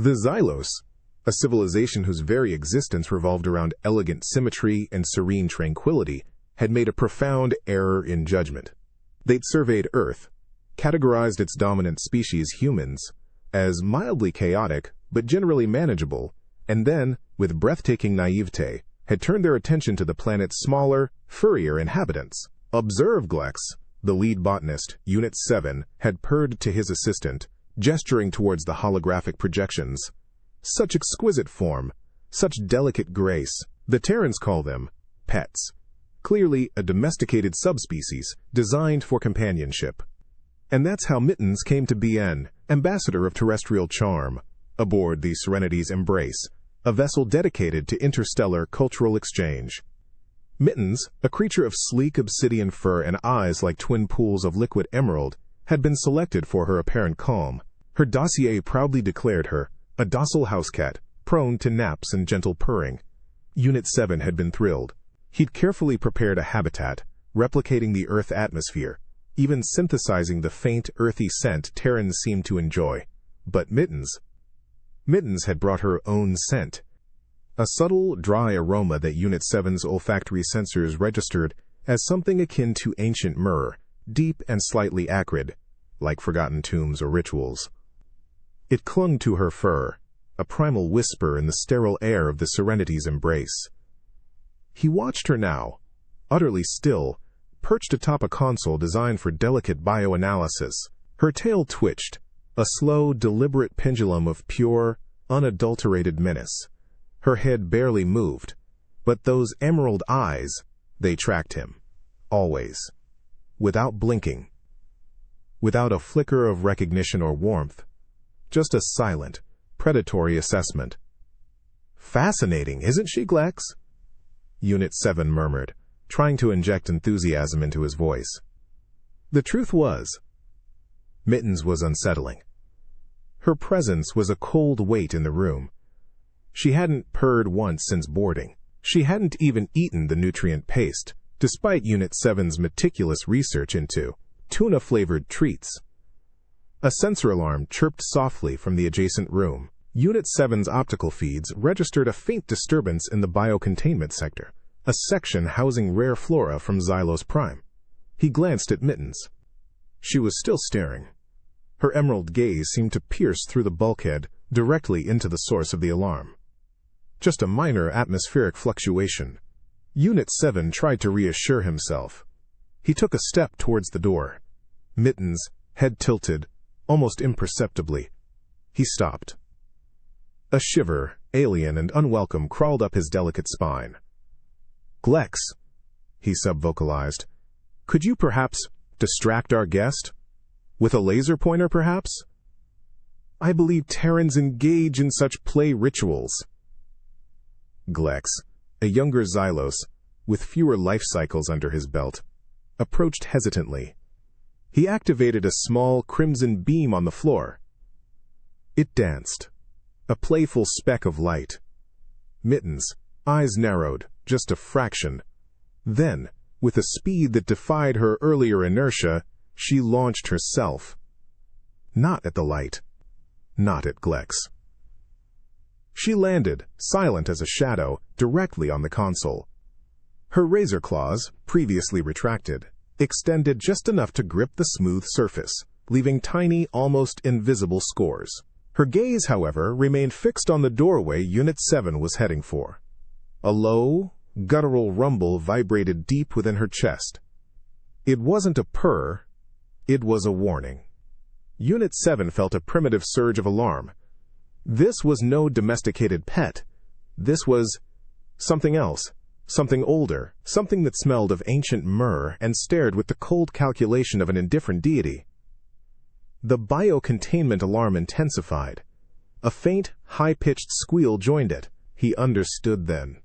The Xylos, a civilization whose very existence revolved around elegant symmetry and serene tranquility, had made a profound error in judgment. They'd surveyed Earth, categorized its dominant species, humans, as mildly chaotic but generally manageable, and then, with breathtaking naivete, had turned their attention to the planet's smaller, furrier inhabitants. "Observe, Glex," the lead botanist, Unit 7, had purred to his assistant, gesturing towards the holographic projections. "Such exquisite form, such delicate grace. The Terrans call them pets. Clearly a domesticated subspecies designed for companionship." And that's how Mittens came to be an ambassador of terrestrial charm, aboard the Serenity's Embrace, a vessel dedicated to interstellar cultural exchange. Mittens, a creature of sleek obsidian fur and eyes like twin pools of liquid emerald, had been selected for her apparent calm. Her dossier proudly declared her a docile housecat, prone to naps and gentle purring. Unit 7 had been thrilled. He'd carefully prepared a habitat, replicating the Earth atmosphere, even synthesizing the faint, earthy scent Terrans seemed to enjoy. But Mittens had brought her own scent. A subtle, dry aroma that Unit 7's olfactory sensors registered as something akin to ancient myrrh, deep and slightly acrid, like forgotten tombs or rituals. It clung to her fur, a primal whisper in the sterile air of the Serenity's Embrace. He watched her now, utterly still, perched atop a console designed for delicate bioanalysis. Her tail twitched, a slow, deliberate pendulum of pure, unadulterated menace. Her head barely moved, but those emerald eyes, they tracked him. Always. Without blinking. Without a flicker of recognition or warmth. Just a silent, predatory assessment. "Fascinating, isn't she, Glex?" Unit 7 murmured, trying to inject enthusiasm into his voice. The truth was, Mittens was unsettling. Her presence was a cold weight in the room. She hadn't purred once since boarding. She hadn't even eaten the nutrient paste, despite Unit 7's meticulous research into tuna-flavored treats. A sensor alarm chirped softly from the adjacent room. Unit 7's optical feeds registered a faint disturbance in the biocontainment sector, a section housing rare flora from Xylos Prime. He glanced at Mittens. She was still staring. Her emerald gaze seemed to pierce through the bulkhead directly into the source of the alarm. Just a minor atmospheric fluctuation. Unit 7 tried to reassure himself. He took a step towards the door. Mittens, head tilted, almost imperceptibly. He stopped. A shiver, alien and unwelcome, crawled up his delicate spine. "Glex," he subvocalized, "could you perhaps distract our guest? With a laser pointer, perhaps? I believe Terrans engage in such play rituals." Glex, a younger Xylos, with fewer life cycles under his belt, approached hesitantly. He activated a small crimson beam on the floor. It danced, a playful speck of light. Mittens' eyes narrowed, just a fraction. Then, with a speed that defied her earlier inertia, she launched herself. Not at the light. Not at Glex. She landed, silent as a shadow, directly on the console. Her razor claws, previously retracted, extended just enough to grip the smooth surface, leaving tiny, almost invisible scores. Her gaze, however, remained fixed on the doorway Unit 7 was heading for. A low, guttural rumble vibrated deep within her chest. It wasn't a purr, it was a warning. Unit 7 felt a primitive surge of alarm. This was no domesticated pet. This was something else, something older, something that smelled of ancient myrrh and stared with the cold calculation of an indifferent deity. The biocontainment alarm intensified. A faint, high-pitched squeal joined it. He understood then.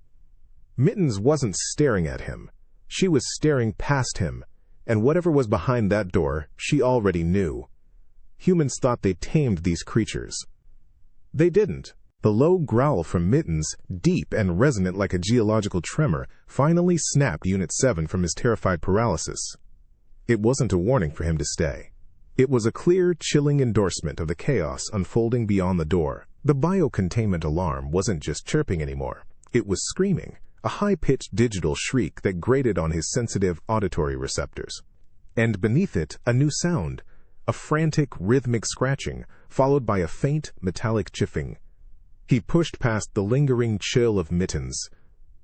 Mittens wasn't staring at him. She was staring past him, and whatever was behind that door, she already knew. Humans thought they tamed these creatures. They didn't. The low growl from Mittens, deep and resonant like a geological tremor, finally snapped Unit 7 from his terrified paralysis. It wasn't a warning for him to stay. It was a clear, chilling endorsement of the chaos unfolding beyond the door. The biocontainment alarm wasn't just chirping anymore. It was screaming, a high-pitched digital shriek that grated on his sensitive auditory receptors. And beneath it, a new sound, a frantic, rhythmic scratching, followed by a faint, metallic chiffing. He pushed past the lingering chill of Mittens.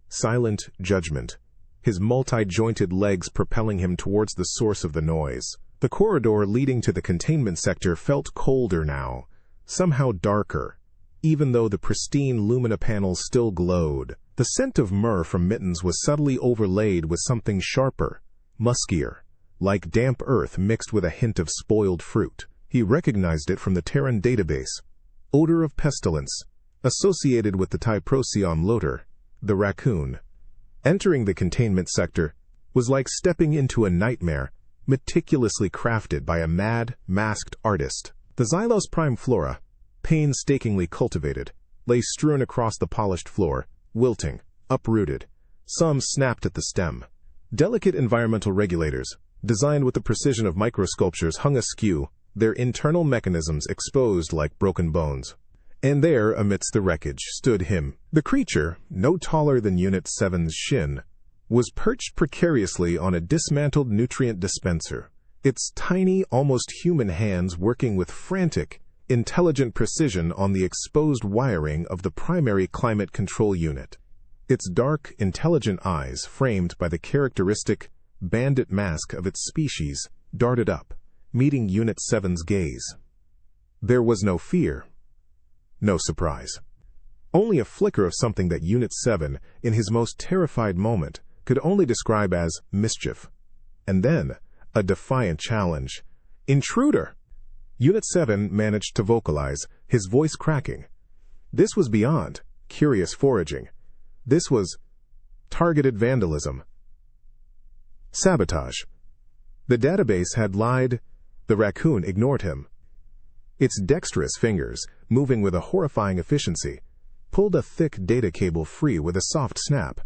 Silent judgment, his multi-jointed legs propelling him towards the source of the noise. The corridor leading to the containment sector felt colder now, somehow darker, even though the pristine lumina panels still glowed. The scent of myrrh from Mittens was subtly overlaid with something sharper, muskier, like damp earth mixed with a hint of spoiled fruit. He recognized it from the Terran database. Odor of pestilence, associated with the Typrosium lotor, the raccoon. Entering the containment sector was like stepping into a nightmare, meticulously crafted by a mad, masked artist. The Xylos prime flora, painstakingly cultivated, lay strewn across the polished floor, wilting, uprooted. Some snapped at the stem. Delicate environmental regulators, designed with the precision of microsculptures, hung askew, their internal mechanisms exposed like broken bones. And there, amidst the wreckage, stood him. The creature, no taller than Unit 7's shin, was perched precariously on a dismantled nutrient dispenser, its tiny, almost human hands working with frantic, intelligent precision on the exposed wiring of the primary climate control unit. Its dark, intelligent eyes, framed by the characteristic bandit mask of its species, darted up, meeting Unit 7's gaze. There was no fear, no surprise. Only a flicker of something that Unit 7, in his most terrified moment, could only describe as mischief. And then, a defiant challenge. Intruder! Unit 7 managed to vocalize, his voice cracking. This was beyond curious foraging. This was targeted vandalism. Sabotage. The database had lied. The raccoon ignored him. Its dexterous fingers, moving with a horrifying efficiency, pulled a thick data cable free with a soft snap.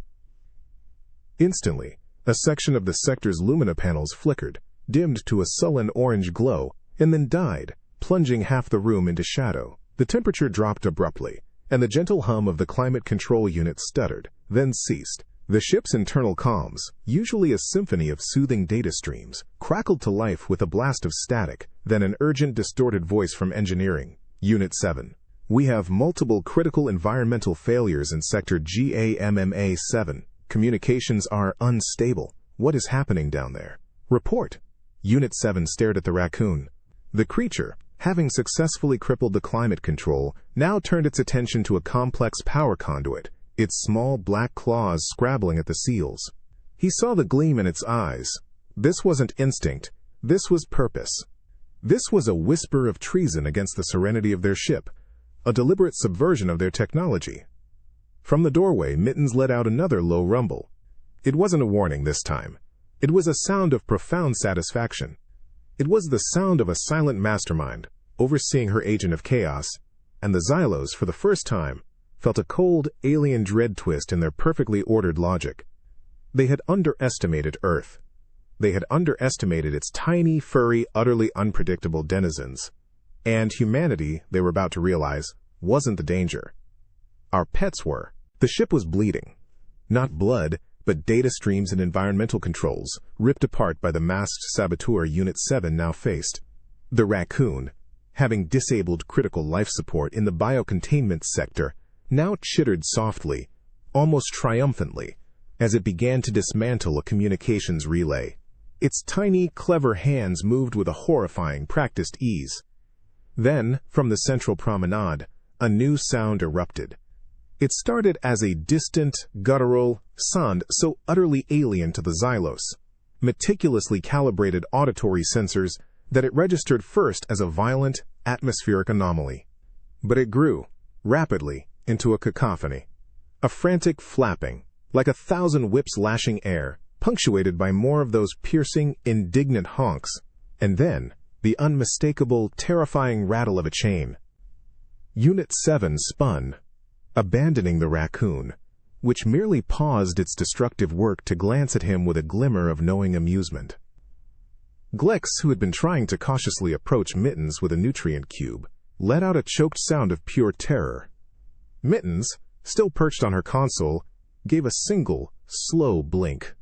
Instantly, a section of the sector's lumina panels flickered, dimmed to a sullen orange glow, and then died, plunging half the room into shadow. The temperature dropped abruptly, and the gentle hum of the climate control unit stuttered, then ceased. The ship's internal comms, usually a symphony of soothing data streams, crackled to life with a blast of static, then an urgent, distorted voice from engineering. Unit 7. We have multiple critical environmental failures in Sector GAMMA-7. Communications are unstable. What is happening down there? Report. Unit 7 stared at the raccoon. The creature, having successfully crippled the climate control, now turned its attention to a complex power conduit, its small black claws scrabbling at the seals. He saw the gleam in its eyes. This wasn't instinct. This was purpose. This was a whisper of treason against the serenity of their ship, a deliberate subversion of their technology. From the doorway, Mittens let out another low rumble. It wasn't a warning this time. It was a sound of profound satisfaction. It was the sound of a silent mastermind, overseeing her agent of chaos, and the Xylos, for the first time, felt a cold, alien dread twist in their perfectly ordered logic. They had underestimated Earth. They had underestimated its tiny, furry, utterly unpredictable denizens. And humanity, they were about to realize, wasn't the danger. Our pets were. The ship was bleeding. Not blood, but data streams and environmental controls, ripped apart by the masked saboteur Unit 7 now faced. The raccoon, having disabled critical life support in the biocontainment sector, now chittered softly, almost triumphantly, as it began to dismantle a communications relay. Its tiny, clever hands moved with a horrifying, practiced ease. Then, from the central promenade, a new sound erupted. It started as a distant, guttural sound so utterly alien to the Xylos, meticulously calibrated auditory sensors that it registered first as a violent, atmospheric anomaly. But it grew, rapidly, into a cacophony. A frantic flapping, like 1,000 whips lashing air, punctuated by more of those piercing, indignant honks, and then the unmistakable, terrifying rattle of a chain. Unit 7 spun, abandoning the raccoon, which merely paused its destructive work to glance at him with a glimmer of knowing amusement. Glex, who had been trying to cautiously approach Mittens with a nutrient cube, let out a choked sound of pure terror. Mittens, still perched on her console, gave a single, slow blink.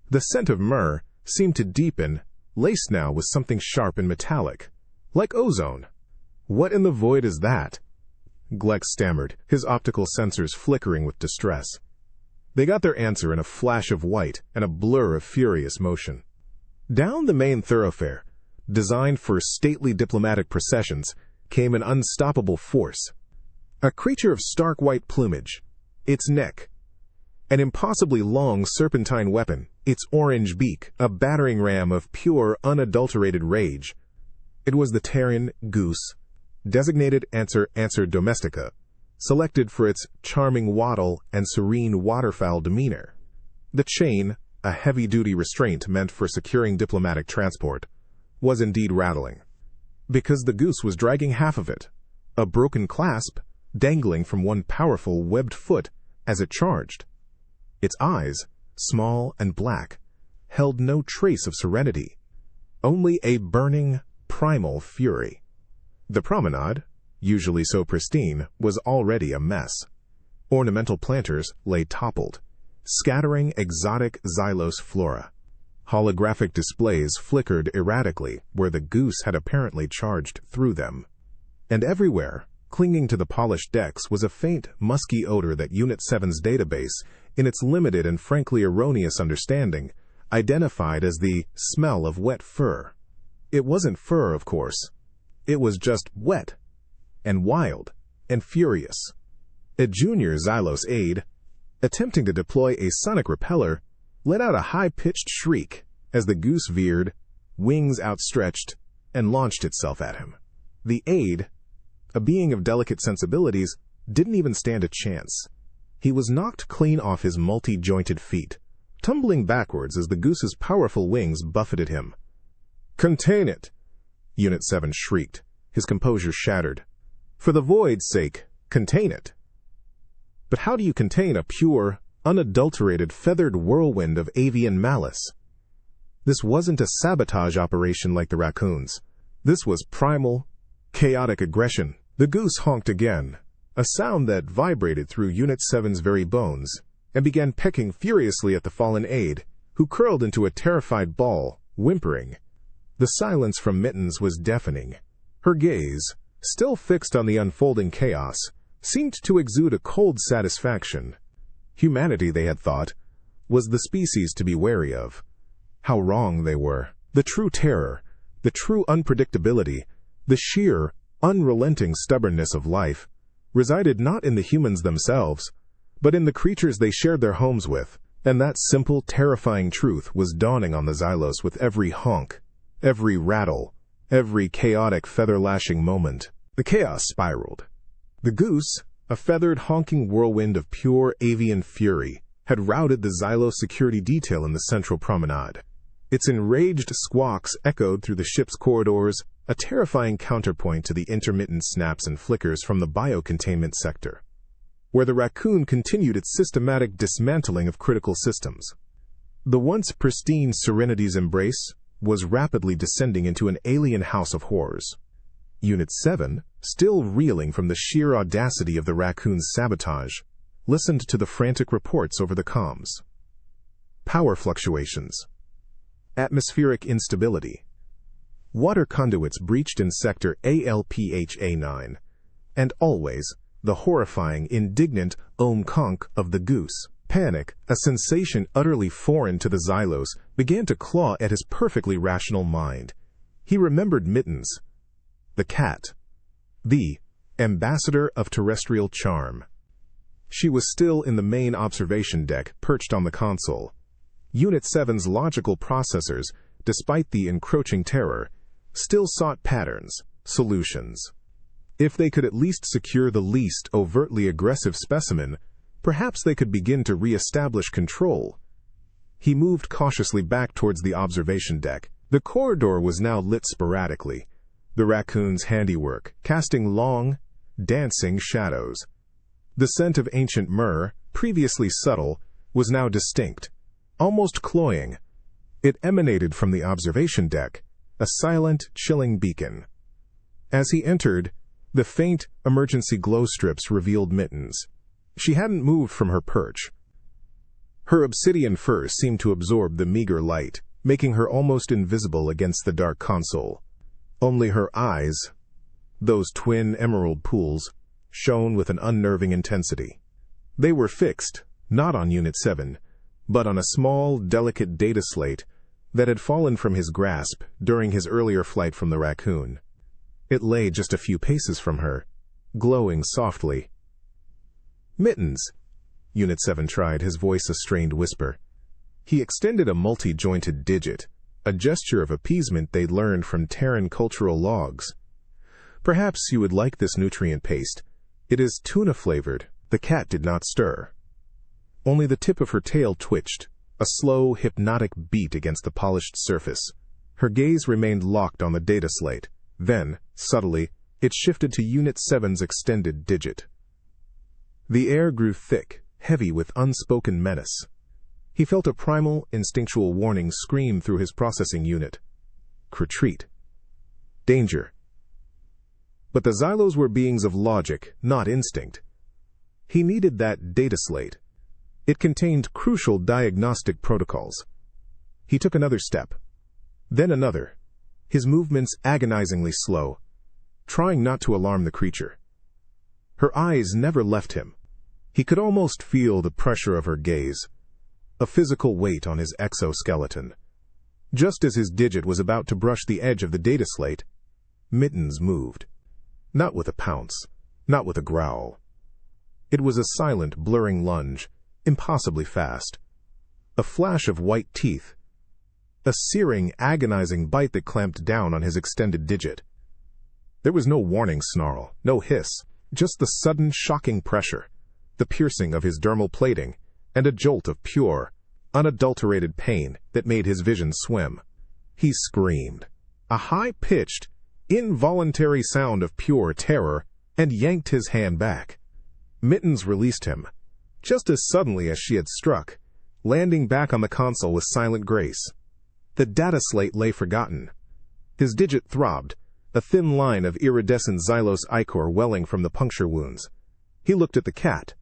The scent of myrrh seemed to deepen, laced now with something sharp and metallic, like ozone. "What in the void is that?" Gleck stammered, his optical sensors flickering with distress. They got their answer in a flash of white and a blur of furious motion. Down the main thoroughfare, designed for stately diplomatic processions, came an unstoppable force. A creature of stark white plumage, its neck, an impossibly long serpentine weapon, its orange beak, a battering ram of pure, unadulterated rage. It was the Terran goose, designated Anser domestica, selected for its charming waddle and serene waterfowl demeanor. The chain, a heavy-duty restraint meant for securing diplomatic transport, was indeed rattling, because the goose was dragging half of it, a broken clasp dangling from one powerful webbed foot as it charged. Its eyes, small and black, held no trace of serenity, only a burning, primal fury. The promenade, usually so pristine, was already a mess. Ornamental planters lay toppled, scattering exotic xylos flora. Holographic displays flickered erratically where the goose had apparently charged through them. And everywhere, clinging to the polished decks, was a faint, musky odor that Unit 7's database, in its limited and frankly erroneous understanding, identified as the smell of wet fur. It wasn't fur, of course. It was just wet, and wild, and furious. A junior Xylos aide, attempting to deploy a sonic repeller, let out a high-pitched shriek as the goose veered, wings outstretched, and launched itself at him. The aide, a being of delicate sensibilities, didn't even stand a chance. He was knocked clean off his multi-jointed feet, tumbling backwards as the goose's powerful wings buffeted him. "Contain it!" Unit 7 shrieked, his composure shattered. "For the void's sake, contain it!" But how do you contain a pure, unadulterated feathered whirlwind of avian malice? This wasn't a sabotage operation like the Raccoons. This was primal, chaotic aggression. The goose honked again, a sound that vibrated through Unit 7's very bones, and began pecking furiously at the fallen aide, who curled into a terrified ball, whimpering. The silence from Mittens was deafening. Her gaze, still fixed on the unfolding chaos, seemed to exude a cold satisfaction. Humanity, they had thought, was the species to be wary of. How wrong they were. The true terror, the true unpredictability, the sheer, unrelenting stubbornness of life resided not in the humans themselves, but in the creatures they shared their homes with, and that simple, terrifying truth was dawning on the Xylos with every honk, every rattle, every chaotic feather-lashing moment. The chaos spiraled. The goose, a feathered, honking whirlwind of pure avian fury, had routed the Xylos security detail in the central promenade. Its enraged squawks echoed through the ship's corridors, a terrifying counterpoint to the intermittent snaps and flickers from the biocontainment sector, where the Raccoon continued its systematic dismantling of critical systems. The once pristine Serenity's embrace was rapidly descending into an alien house of horrors. Unit 7, still reeling from the sheer audacity of the Raccoon's sabotage, listened to the frantic reports over the comms. Power fluctuations. Atmospheric instability. Water conduits breached in sector ALPHA9, and always the horrifying, indignant ohm-conk of the goose. Panic, a sensation utterly foreign to the Xylos, began to claw at his perfectly rational mind. He remembered Mittens, the cat, the ambassador of terrestrial charm. She was still in the main observation deck, perched on the console. Unit 7's logical processors, despite the encroaching terror, still sought patterns, solutions. If they could at least secure the least overtly aggressive specimen, perhaps they could begin to re-establish control. He moved cautiously back towards the observation deck. The corridor was now lit sporadically, the Raccoon's handiwork, casting long, dancing shadows. The scent of ancient myrrh, previously subtle, was now distinct, almost cloying. It emanated from the observation deck, a silent, chilling beacon. As he entered, The faint, emergency glow strips revealed Mittens. She hadn't moved from her perch. Her obsidian fur seemed to absorb the meager light, making her almost invisible against the dark console. Only her eyes, those twin emerald pools, shone with an unnerving intensity. They were fixed, not on Unit 7, but on a small, delicate data slate that had fallen from his grasp during his earlier flight from the Raccoon. It lay just a few paces from her, glowing softly. "Mittens," Unit 7 tried, his voice a strained whisper. He extended a multi-jointed digit, a gesture of appeasement they'd learned from Terran cultural logs. "Perhaps you would like this nutrient paste. It is tuna-flavored." The cat did not stir. Only the tip of her tail twitched, a slow, hypnotic beat against the polished surface. Her gaze remained locked on the data slate. Then, subtly, it shifted to Unit 7's extended digit. The air grew thick, heavy with unspoken menace. He felt a primal, instinctual warning scream through his processing unit. Retreat. Danger. But the Xylos were beings of logic, not instinct. He needed that data slate. It contained crucial diagnostic protocols. He took another step, then another, his movements agonizingly slow, trying not to alarm the creature. Her eyes never left him. He could almost feel the pressure of her gaze, a physical weight on his exoskeleton. Just as his digit was about to brush the edge of the data slate, Mittens moved. Not with a pounce, not with a growl. It was a silent, blurring lunge, impossibly fast. A flash of white teeth. A searing, agonizing bite that clamped down on his extended digit. There was no warning snarl, no hiss, just the sudden, shocking pressure, the piercing of his dermal plating, and a jolt of pure, unadulterated pain that made his vision swim. He screamed, a high-pitched, involuntary sound of pure terror, and yanked his hand back. Mittens released him, just as suddenly as she had struck, landing back on the console with silent grace. The data slate lay forgotten. His digit throbbed, a thin line of iridescent Xylos ichor welling from the puncture wounds. He looked at the cat.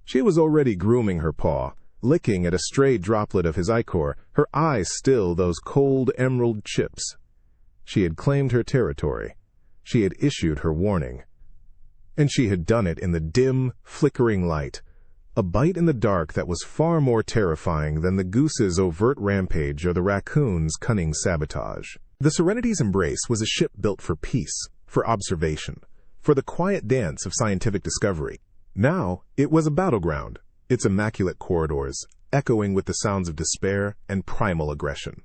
She was already grooming her paw, licking at a stray droplet of his ichor, her eyes still those cold emerald chips. She had claimed her territory. She had issued her warning. And she had done it in the dim, flickering light, a bite in the dark that was far more terrifying than the Goose's overt rampage or the Raccoon's cunning sabotage. The Serenity's Embrace was a ship built for peace, for observation, for the quiet dance of scientific discovery. Now, it was a battleground, its immaculate corridors echoing with the sounds of despair and primal aggression.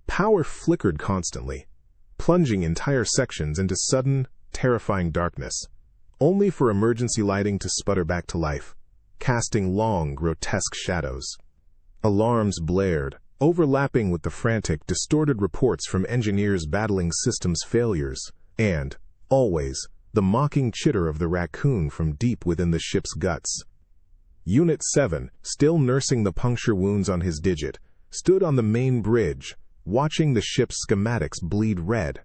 Power flickered constantly, plunging entire sections into sudden, terrifying darkness, only for emergency lighting to sputter back to life, casting long, grotesque shadows. Alarms blared, overlapping with the frantic, distorted reports from engineers battling systems failures, and, always, the mocking chitter of the Raccoon from deep within the ship's guts. Unit 7, still nursing the puncture wounds on his digit, stood on the main bridge, watching the ship's schematics bleed red.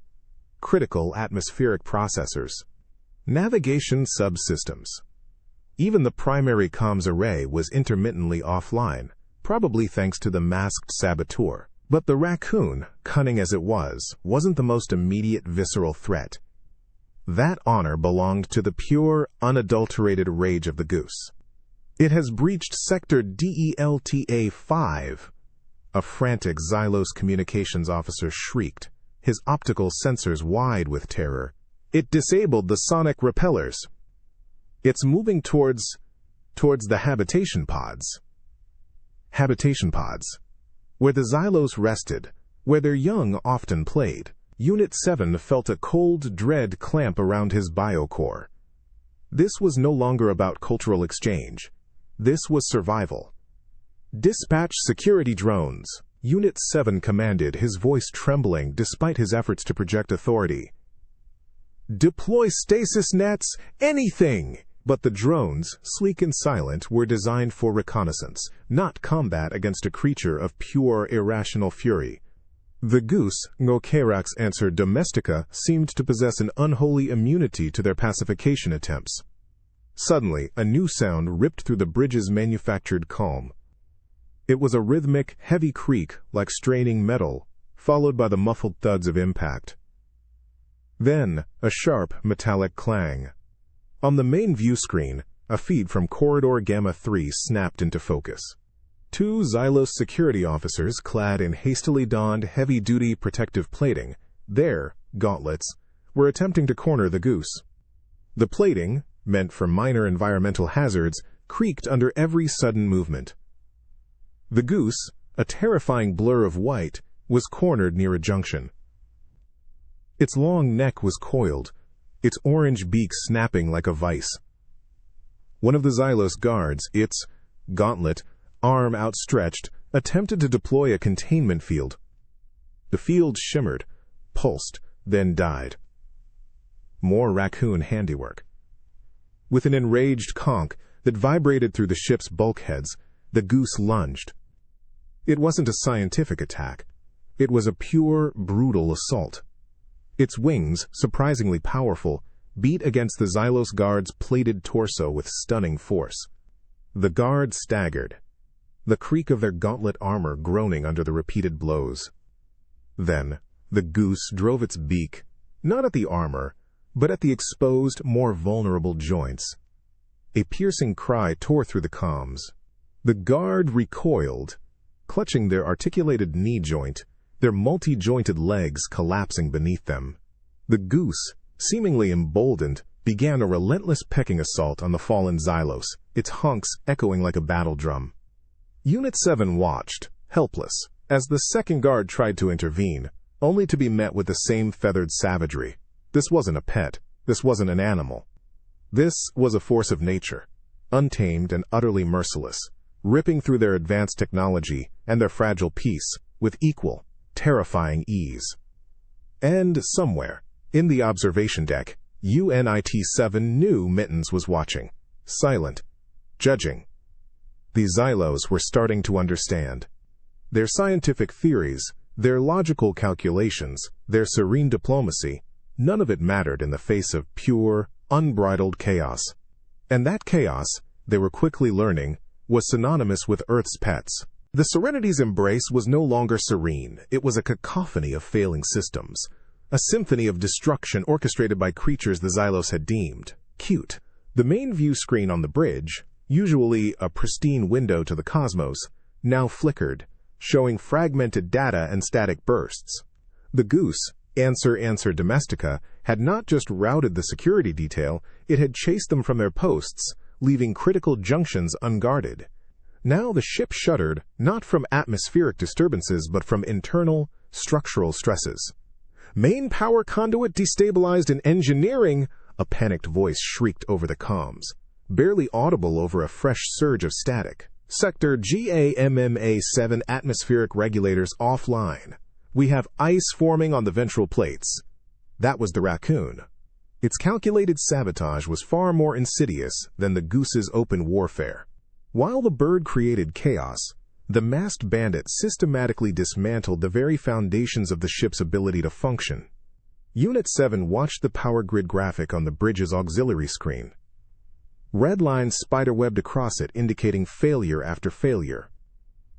Critical atmospheric processors. Navigation subsystems. Even the primary comms array was intermittently offline, probably thanks to the masked saboteur. But the Raccoon, cunning as it was, wasn't the most immediate visceral threat. That honor belonged to the pure, unadulterated rage of the Goose. "It has breached Sector DELTA-5, a frantic Xylos communications officer shrieked, his optical sensors wide with terror. "It disabled the sonic repellers. It's moving towards the habitation pods." Habitation pods, where the Xylos rested, where their young often played. Unit 7 felt a cold dread clamp around his biocore. This was no longer about cultural exchange. This was survival. "Dispatch security drones," Unit 7 commanded, his voice trembling despite his efforts to project authority. "Deploy stasis nets, anything!" But the drones, sleek and silent, were designed for reconnaissance, not combat against a creature of pure, irrational fury. The goose, Ngokerax answer domestica, seemed to possess an unholy immunity to their pacification attempts. Suddenly, a new sound ripped through the bridge's manufactured calm. It was a rhythmic, heavy creak like straining metal, followed by the muffled thuds of impact. Then, a sharp, metallic clang. On the main view screen, a feed from Corridor Gamma 3 snapped into focus. Two Xylos security officers clad in hastily donned heavy-duty protective plating, their gauntlets, were attempting to corner the goose. The plating, meant for minor environmental hazards, creaked under every sudden movement. The goose, a terrifying blur of white, was cornered near a junction. Its long neck was coiled, its orange beak snapping like a vice. One of the Xylos guards, its gauntlet, arm outstretched, attempted to deploy a containment field. The field shimmered, pulsed, then died. More raccoon handiwork. With an enraged conch that vibrated through the ship's bulkheads, the goose lunged. It wasn't a scientific attack. It was a pure, brutal assault. Its wings, surprisingly powerful, beat against the Xylos guard's plated torso with stunning force. The guard staggered, the creak of their gauntlet armor groaning under the repeated blows. Then, the goose drove its beak, not at the armor, but at the exposed, more vulnerable joints. A piercing cry tore through the comms. The guard recoiled, clutching their articulated knee joint, their multi-jointed legs collapsing beneath them. The goose, seemingly emboldened, began a relentless pecking assault on the fallen Xylos, its honks echoing like a battle drum. Unit 7 watched, helpless, as the second guard tried to intervene, only to be met with the same feathered savagery. This wasn't a pet. This wasn't an animal. This was a force of nature, untamed and utterly merciless, ripping through their advanced technology and their fragile peace with equal, terrifying ease. And somewhere, in the observation deck, UNIT-7 knew Mittens was watching, silent, judging. The Xylos were starting to understand. Their scientific theories, their logical calculations, their serene diplomacy, none of it mattered in the face of pure, unbridled chaos. And that chaos, they were quickly learning, was synonymous with Earth's pets. The Serenity's embrace was no longer serene. It was a cacophony of failing systems, a symphony of destruction orchestrated by creatures the Xylos had deemed cute. The main view screen on the bridge, usually a pristine window to the cosmos, now flickered, showing fragmented data and static bursts. The goose, Answer Domestica, had not just routed the security detail, it had chased them from their posts, leaving critical junctions unguarded. Now the ship shuddered, not from atmospheric disturbances, but from internal, structural stresses. "Main power conduit destabilized in engineering," a panicked voice shrieked over the comms, barely audible over a fresh surge of static. "Sector GAMMA-7 atmospheric regulators offline. We have ice forming on the ventral plates." That was the Raccoon. Its calculated sabotage was far more insidious than the goose's open warfare. While the bird created chaos, the masked bandit systematically dismantled the very foundations of the ship's ability to function. Unit 7 watched the power grid graphic on the bridge's auxiliary screen. Red lines spiderwebbed across it, indicating failure after failure.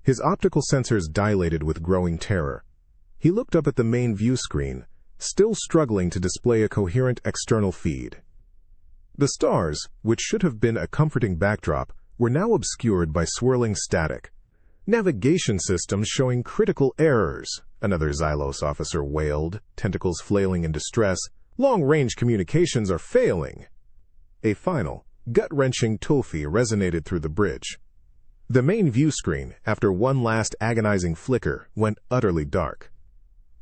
His optical sensors dilated with growing terror. He looked up at the main view screen, still struggling to display a coherent external feed. The stars, which should have been a comforting backdrop, were now obscured by swirling static. "Navigation systems showing critical errors," another Xylos officer wailed, tentacles flailing in distress. "Long-range communications are failing." A final, gut-wrenching tulfi resonated through the bridge. The main view screen, after one last agonizing flicker, went utterly dark.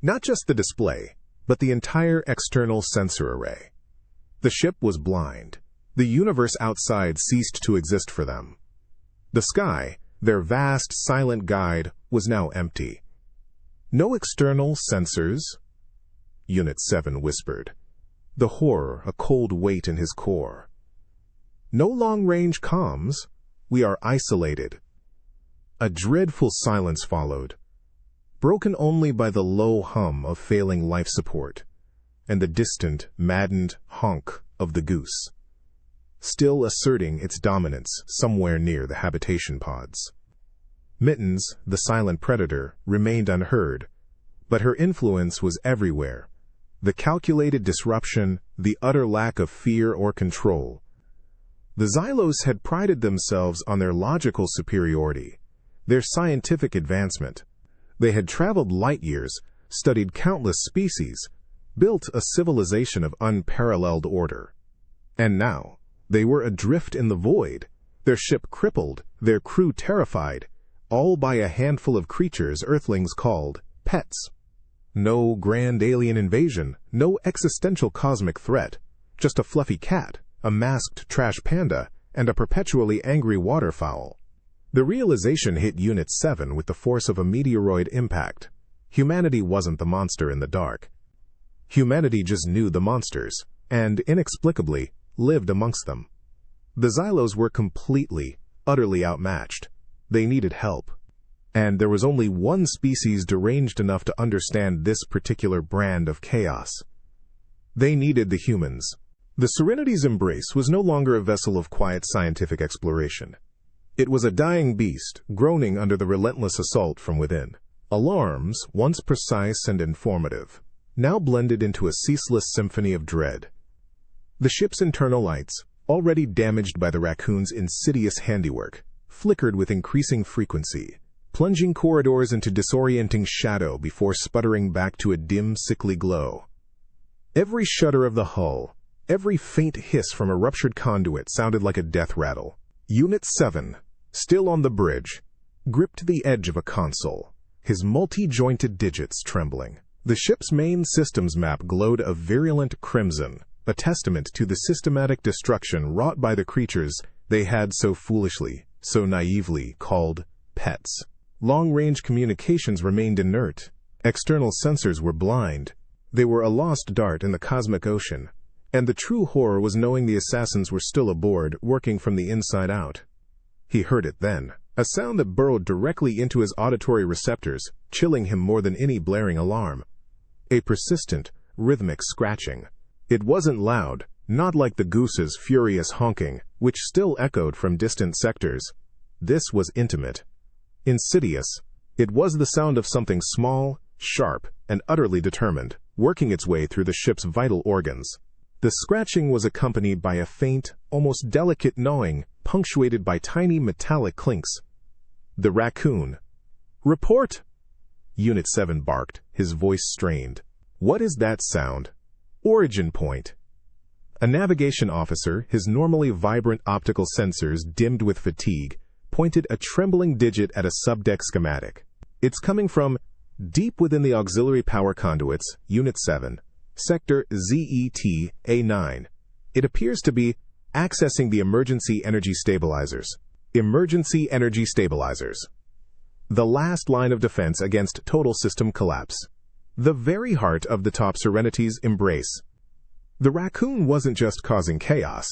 Not just the display, but the entire external sensor array. The ship was blind. The universe outside ceased to exist for them. The sky, their vast, silent guide, was now empty. "No external sensors," Unit 7 whispered, the horror a cold weight in his core. "No long-range comms. We are isolated." A dreadful silence followed. broken only by the low hum of failing life support and the distant, maddened honk of the goose, still asserting its dominance somewhere near the habitation pods. Mittens, the silent predator, remained unheard, but her influence was everywhere. The calculated disruption, the utter lack of fear or control. The Xylos had prided themselves on their logical superiority, their scientific advancement. They had traveled light years, studied countless species, built a civilization of unparalleled order. And now, they were adrift in the void, their ship crippled, their crew terrified, all by a handful of creatures Earthlings called pets. No grand alien invasion, no existential cosmic threat, just a fluffy cat, a masked trash panda, and a perpetually angry waterfowl. The realization hit Unit 7 with the force of a meteoroid impact. Humanity wasn't the monster in the dark. Humanity just knew the monsters, and, inexplicably, lived amongst them. The Xylos were completely, utterly outmatched. They needed help. And there was only one species deranged enough to understand this particular brand of chaos. They needed the humans. The Serenity's embrace was no longer a vessel of quiet scientific exploration. It was a dying beast, groaning under the relentless assault from within. Alarms, once precise and informative, now blended into a ceaseless symphony of dread. The ship's internal lights, already damaged by the Raccoons' insidious handiwork, flickered with increasing frequency, plunging corridors into disorienting shadow before sputtering back to a dim, sickly glow. Every shudder of the hull, every faint hiss from a ruptured conduit sounded like a death rattle. Unit 7, still on the bridge, gripped the edge of a console, his multi-jointed digits trembling. The ship's main systems map glowed a virulent crimson, a testament to the systematic destruction wrought by the creatures they had so foolishly, so naively called pets. Long-range communications remained inert. External sensors were blind. They were a lost dart in the cosmic ocean, and the true horror was knowing the assassins were still aboard, working from the inside out. He heard it then, a sound that burrowed directly into his auditory receptors, chilling him more than any blaring alarm. A persistent, rhythmic scratching. It wasn't loud, not like the goose's furious honking, which still echoed from distant sectors. This was intimate. Insidious. It was the sound of something small, sharp, and utterly determined, working its way through the ship's vital organs. The scratching was accompanied by a faint, almost delicate gnawing, punctuated by tiny metallic clinks. The Raccoon. "Report!" Unit 7 barked, his voice strained. "What is that sound?" "Origin point." A navigation officer, his normally vibrant optical sensors dimmed with fatigue, pointed a trembling digit at a subdeck schematic. "It's coming from deep within the auxiliary power conduits, Unit 7, Sector ZET-A9. It appears to be accessing the emergency energy stabilizers." Emergency energy stabilizers. The last line of defense against total system collapse. The very heart of the top Serenity's embrace. The Raccoon wasn't just causing chaos.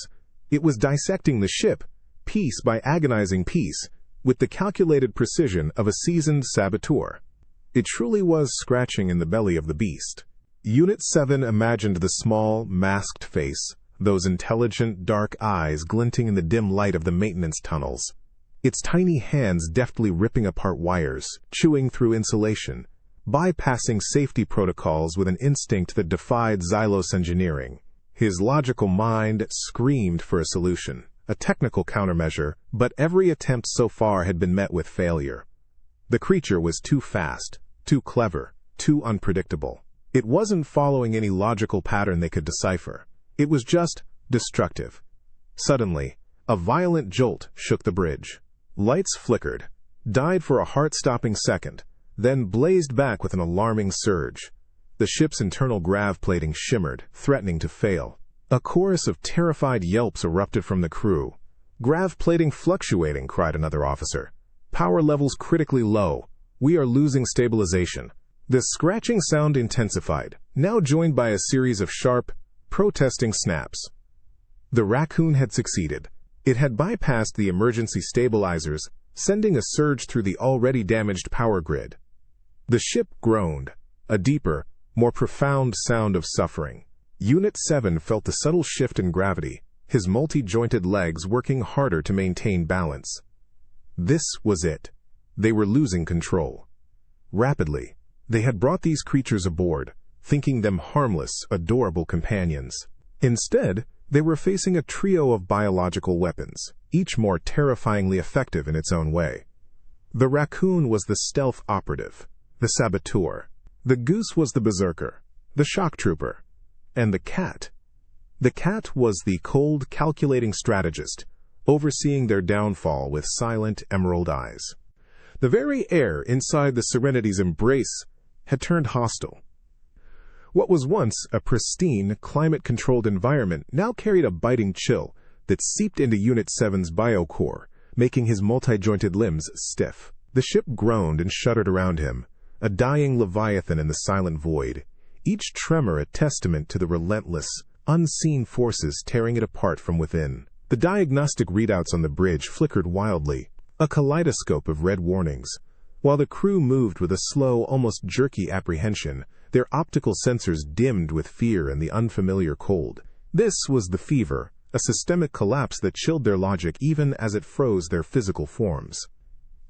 It was dissecting the ship, piece by agonizing piece, with the calculated precision of a seasoned saboteur. It truly was scratching in the belly of the beast. Unit 7 imagined the small, masked face, those intelligent, dark eyes glinting in the dim light of the maintenance tunnels. Its tiny hands deftly ripping apart wires, chewing through insulation, bypassing safety protocols with an instinct that defied Xylos engineering. His logical mind screamed for a solution, a technical countermeasure, but every attempt so far had been met with failure. The creature was too fast, too clever, too unpredictable. It wasn't following any logical pattern they could decipher. It was just destructive. Suddenly, a violent jolt shook the bridge. Lights flickered, died for a heart-stopping second, then blazed back with an alarming surge. The ship's internal grav plating shimmered, threatening to fail. A chorus of terrified yelps erupted from the crew. "Grav plating fluctuating," cried another officer. "Power levels critically low. We are losing stabilization." The scratching sound intensified, now joined by a series of sharp, protesting snaps. The Raccoon had succeeded. It had bypassed the emergency stabilizers, sending a surge through the already damaged power grid. The ship groaned, a deeper, more profound sound of suffering. Unit 7 felt the subtle shift in gravity, his multi-jointed legs working harder to maintain balance. This was it. They were losing control. Rapidly, they had brought these creatures aboard, thinking them harmless, adorable companions. Instead, they were facing a trio of biological weapons, each more terrifyingly effective in its own way. The raccoon was the stealth operative, the saboteur. The goose was the berserker, the shock trooper. And the cat. The cat was the cold, calculating strategist, overseeing their downfall with silent emerald eyes. The very air inside the Serenity's embrace had turned hostile. What was once a pristine, climate-controlled environment now carried a biting chill that seeped into Unit 7's biocore, making his multi-jointed limbs stiff. The ship groaned and shuddered around him, a dying leviathan in the silent void, each tremor a testament to the relentless, unseen forces tearing it apart from within. The diagnostic readouts on the bridge flickered wildly, a kaleidoscope of red warnings. While the crew moved with a slow, almost jerky apprehension, their optical sensors dimmed with fear and the unfamiliar cold. This was the fever, a systemic collapse that chilled their logic even as it froze their physical forms.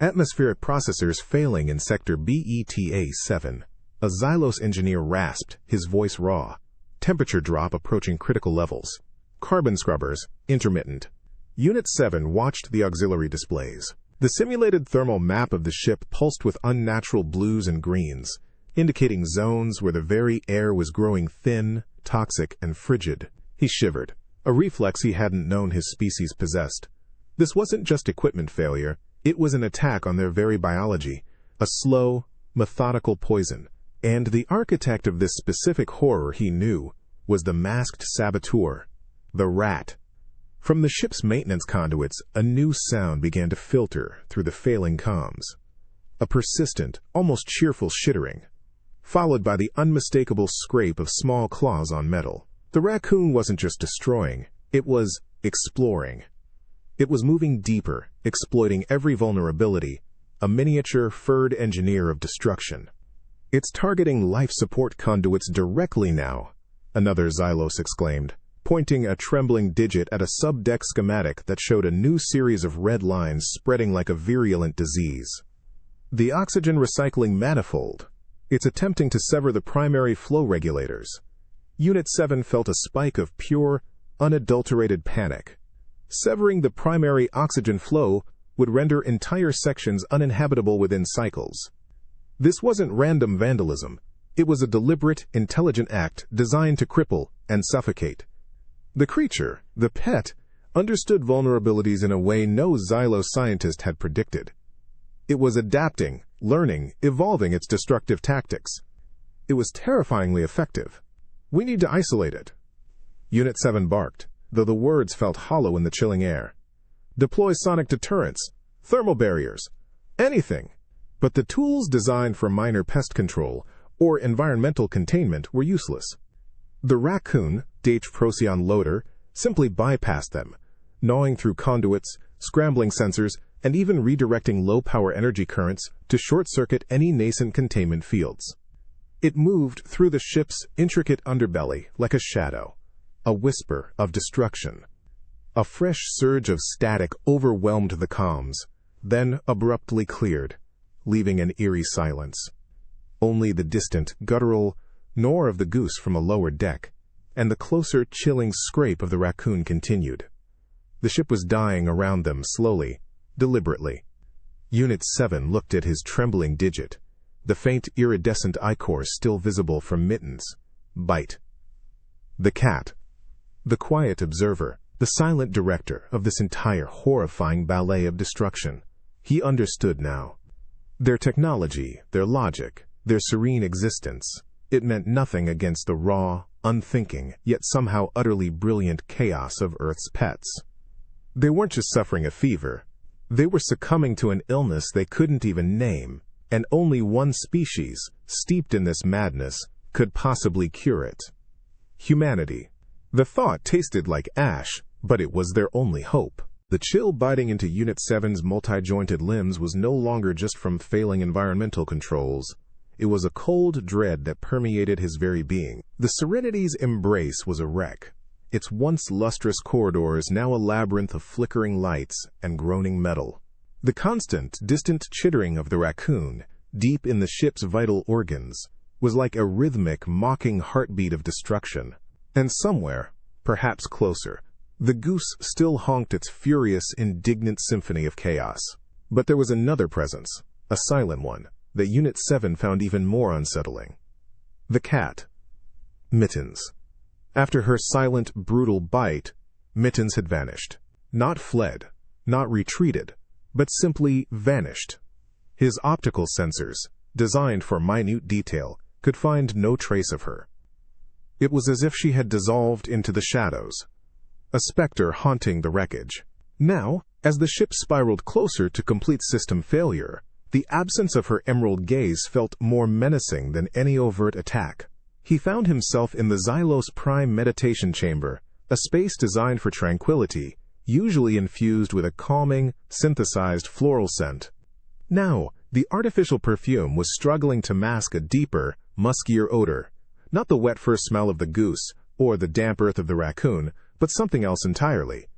Atmospheric processors failing in Sector BETA-7. A Xylos engineer rasped, his voice raw. Temperature drop approaching critical levels. Carbon scrubbers, intermittent. Unit 7 watched the auxiliary displays. The simulated thermal map of the ship pulsed with unnatural blues and greens, indicating zones where the very air was growing thin, toxic, and frigid. He shivered, a reflex he hadn't known his species possessed. This wasn't just equipment failure, it was an attack on their very biology, a slow, methodical poison. And the architect of this specific horror, he knew, was the masked saboteur, the rat. From the ship's maintenance conduits, a new sound began to filter through the failing comms. A persistent, almost cheerful chittering, followed by the unmistakable scrape of small claws on metal. The raccoon wasn't just destroying, it was exploring. It was moving deeper, exploiting every vulnerability, a miniature, furred engineer of destruction. "It's targeting life support conduits directly now," another Xylos exclaimed, pointing a trembling digit at a sub-deck schematic that showed a new series of red lines spreading like a virulent disease. "The oxygen recycling manifold. It's attempting to sever the primary flow regulators." Unit 7 felt a spike of pure, unadulterated panic. Severing the primary oxygen flow would render entire sections uninhabitable within cycles. This wasn't random vandalism. It was a deliberate, intelligent act designed to cripple and suffocate. The creature, the pet, understood vulnerabilities in a way no Xylos scientist had predicted. It was adapting, learning, evolving its destructive tactics. It was terrifyingly effective. "We need to isolate it." Unit 7 barked, though the words felt hollow in the chilling air. "Deploy sonic deterrents, thermal barriers, anything." But the tools designed for minor pest control or environmental containment were useless. The Raccoon, DH Procyon loader, simply bypassed them, gnawing through conduits, scrambling sensors, and even redirecting low-power energy currents to short-circuit any nascent containment fields. It moved through the ship's intricate underbelly like a shadow, a whisper of destruction. A fresh surge of static overwhelmed the comms, then abruptly cleared, leaving an eerie silence. Only the distant, guttural gnaw of the goose from a lower deck, and the closer, chilling scrape of the raccoon continued. The ship was dying around them slowly, deliberately. Unit 7 looked at his trembling digit, the faint iridescent ichor still visible from mittens. Bite. The cat, the quiet observer, the silent director of this entire horrifying ballet of destruction. He understood now. Their technology, their logic, their serene existence, it meant nothing against the raw, unthinking, yet somehow utterly brilliant chaos of Earth's pets. They weren't just suffering a fever. They were succumbing to an illness they couldn't even name, and only one species, steeped in this madness, could possibly cure it. Humanity. The thought tasted like ash, but it was their only hope. The chill biting into Unit 7's multi-jointed limbs was no longer just from failing environmental controls. It was a cold dread that permeated his very being. The Serenity's embrace was a wreck, its once lustrous corridors now a labyrinth of flickering lights and groaning metal. The constant, distant chittering of the raccoon, deep in the ship's vital organs, was like a rhythmic, mocking heartbeat of destruction. And somewhere, perhaps closer, the goose still honked its furious, indignant symphony of chaos. But there was another presence, a silent one, that Unit 7 found even more unsettling. The cat. Mittens. After her silent, brutal bite, Mittens had vanished. Not fled, not retreated, but simply vanished. His optical sensors, designed for minute detail, could find no trace of her. It was as if she had dissolved into the shadows, a specter haunting the wreckage. Now, as the ship spiraled closer to complete system failure, the absence of her emerald gaze felt more menacing than any overt attack. He found himself in the Xylos Prime meditation chamber, a space designed for tranquility, usually infused with a calming, synthesized floral scent. Now, the artificial perfume was struggling to mask a deeper, muskier odor, not the wet fur smell of the goose or the damp earth of the raccoon, but something else entirely.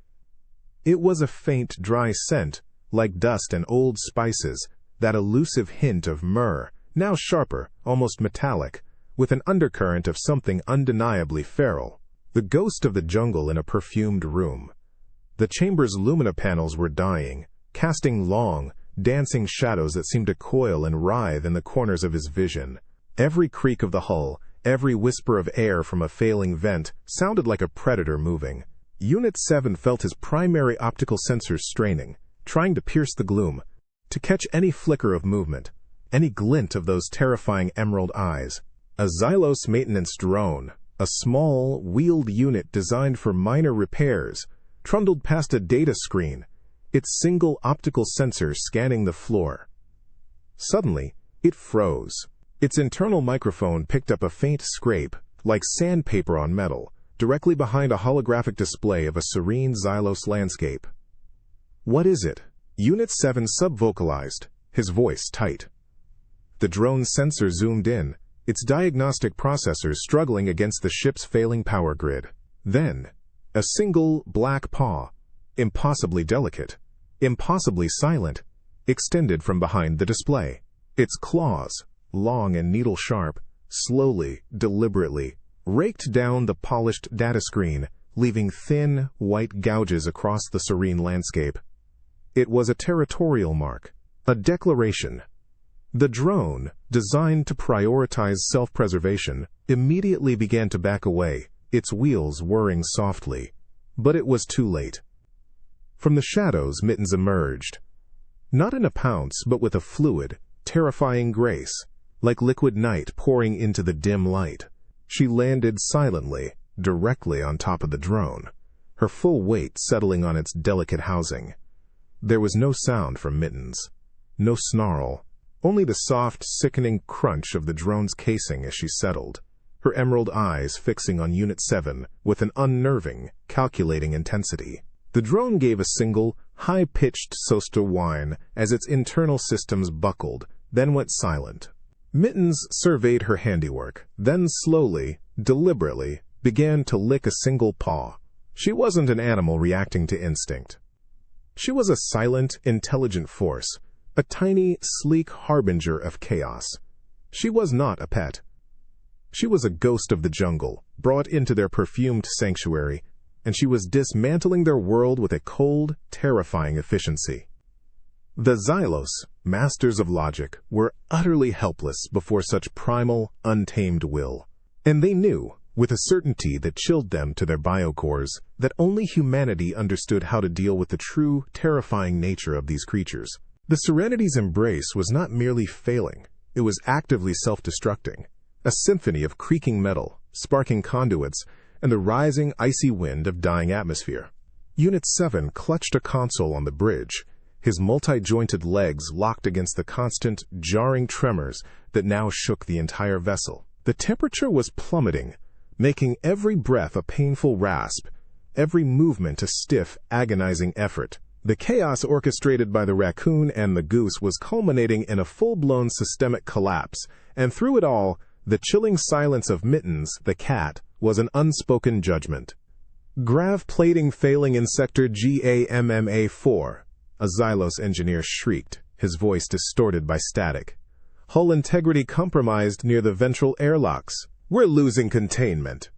It was a faint, dry scent, like dust and old spices, that elusive hint of myrrh, now sharper, almost metallic, with an undercurrent of something undeniably feral. The ghost of the jungle in a perfumed room. The chamber's lumina panels were dying, casting long, dancing shadows that seemed to coil and writhe in the corners of his vision. Every creak of the hull, every whisper of air from a failing vent, sounded like a predator moving. Unit 7 felt his primary optical sensors straining, trying to pierce the gloom, to catch any flicker of movement, any glint of those terrifying emerald eyes. A Xylos maintenance drone, a small, wheeled unit designed for minor repairs, trundled past a data screen, its single optical sensor scanning the floor. Suddenly, it froze. Its internal microphone picked up a faint scrape, like sandpaper on metal, directly behind a holographic display of a serene Xylos landscape. "What is it?" Unit 7 subvocalized, his voice tight. The drone's sensor zoomed in, its diagnostic processors struggling against the ship's failing power grid. Then, a single black paw, impossibly delicate, impossibly silent, extended from behind the display. Its claws, long and needle-sharp, slowly, deliberately, raked down the polished data screen, leaving thin, white gouges across the serene landscape. It was a territorial mark, a declaration. The drone, designed to prioritize self-preservation, immediately began to back away, its wheels whirring softly. But it was too late. From the shadows, Mittens emerged. Not in a pounce, but with a fluid, terrifying grace, like liquid night pouring into the dim light. She landed silently, directly on top of the drone, her full weight settling on its delicate housing. There was no sound from Mittens, no snarl, only the soft, sickening crunch of the drone's casing as she settled, her emerald eyes fixing on Unit 7 with an unnerving, calculating intensity. The drone gave a single, high-pitched sosta whine as its internal systems buckled, then went silent. Mittens surveyed her handiwork, then slowly, deliberately, began to lick a single paw. She wasn't an animal reacting to instinct. She was a silent, intelligent force, a tiny, sleek harbinger of chaos. She was not a pet. She was a ghost of the jungle, brought into their perfumed sanctuary, and she was dismantling their world with a cold, terrifying efficiency. The Xylos, masters of logic, were utterly helpless before such primal, untamed will. And they knew, with a certainty that chilled them to their biocores, that only humanity understood how to deal with the true, terrifying nature of these creatures. The Serenity's embrace was not merely failing, it was actively self-destructing, a symphony of creaking metal, sparking conduits, and the rising icy wind of dying atmosphere. Unit 7 clutched a console on the bridge, his multi-jointed legs locked against the constant, jarring tremors that now shook the entire vessel. The temperature was plummeting, making every breath a painful rasp, every movement a stiff, agonizing effort. The chaos orchestrated by the raccoon and the goose was culminating in a full-blown systemic collapse, and through it all, the chilling silence of Mittens, the cat, was an unspoken judgment. Grav plating failing in sector GAMMA4, a Xylos engineer shrieked, his voice distorted by static. Hull integrity compromised near the ventral airlocks. We're losing containment.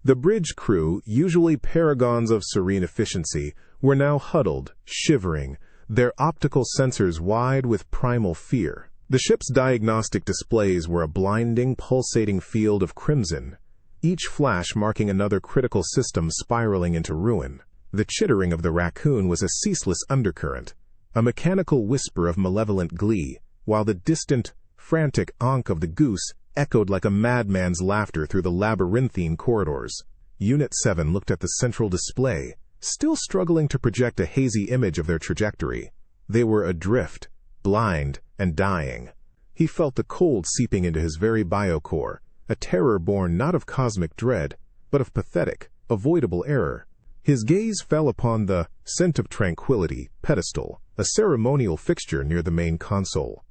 The bridge crew, usually paragons of serene efficiency, were now huddled, shivering, their optical sensors wide with primal fear. The ship's diagnostic displays were a blinding, pulsating field of crimson, each flash marking another critical system spiraling into ruin. The chittering of the raccoon was a ceaseless undercurrent, a mechanical whisper of malevolent glee, while the distant, frantic honk of the goose echoed like a madman's laughter through the labyrinthine corridors. Unit 7 looked at the central display, still struggling to project a hazy image of their trajectory. They were adrift, blind, and dying. He felt the cold seeping into his very biocore, a terror born not of cosmic dread, but of pathetic, avoidable error. His gaze fell upon the Scent of Tranquility pedestal, a ceremonial fixture near the main console.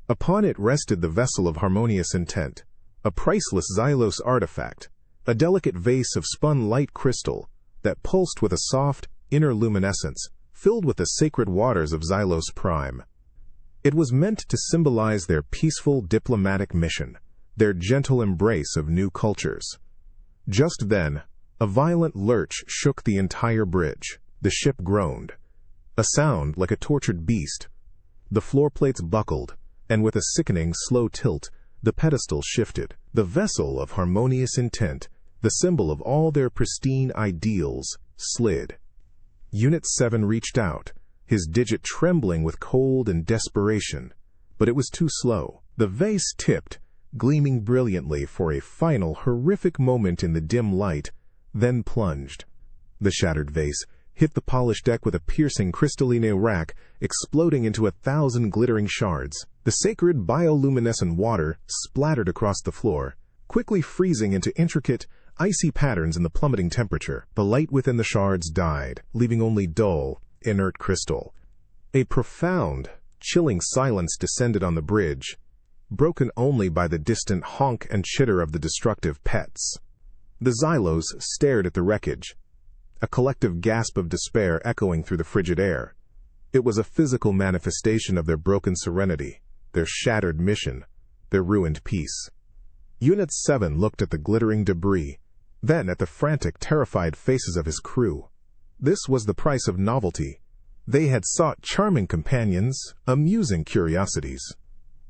Upon it rested the vessel of harmonious intent, a priceless Xylos artifact, a delicate vase of spun light crystal that pulsed with a soft, inner luminescence, filled with the sacred waters of Xylos Prime. It was meant to symbolize their peaceful diplomatic mission, their gentle embrace of new cultures. Just then, a violent lurch shook the entire bridge. The ship groaned. A sound like a tortured beast. The floor plates buckled, and with a sickening, slow tilt, the pedestal shifted. The vessel of harmonious intent, the symbol of all their pristine ideals, slid. Unit 7 reached out, his digit trembling with cold and desperation. But it was too slow. The vase tipped, gleaming brilliantly for a final horrific moment in the dim light, then plunged. The shattered vase hit the polished deck with a piercing crystalline rack, exploding into 1,000 glittering shards. The sacred bioluminescent water splattered across the floor, quickly freezing into intricate, icy patterns in the plummeting temperature. The light within the shards died, leaving only dull, inert crystal. A profound, chilling silence descended on the bridge, broken only by the distant honk and chitter of the destructive pets. The Xylos stared at the wreckage, a collective gasp of despair echoing through the frigid air. It was a physical manifestation of their broken serenity, their shattered mission, their ruined peace. Unit 7 looked at the glittering debris, then at the frantic, terrified faces of his crew. This was the price of novelty. They had sought charming companions, amusing curiosities.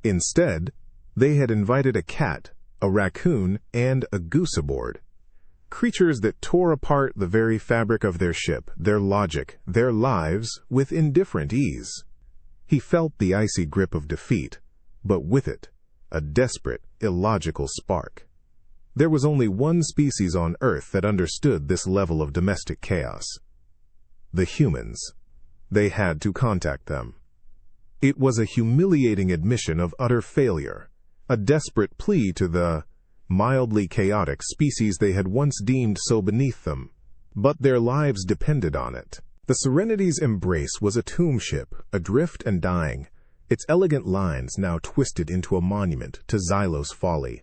Instead, they had invited a cat, a raccoon, and a goose aboard. Creatures that tore apart the very fabric of their ship, their logic, their lives, with indifferent ease. He felt the icy grip of defeat, but with it, a desperate, illogical spark. There was only one species on Earth that understood this level of domestic chaos. The humans. They had to contact them. It was a humiliating admission of utter failure, a desperate plea to the mildly chaotic species they had once deemed so beneath them. But their lives depended on it. The Serenity's embrace was a tomb ship, adrift and dying, its elegant lines now twisted into a monument to Xylos folly.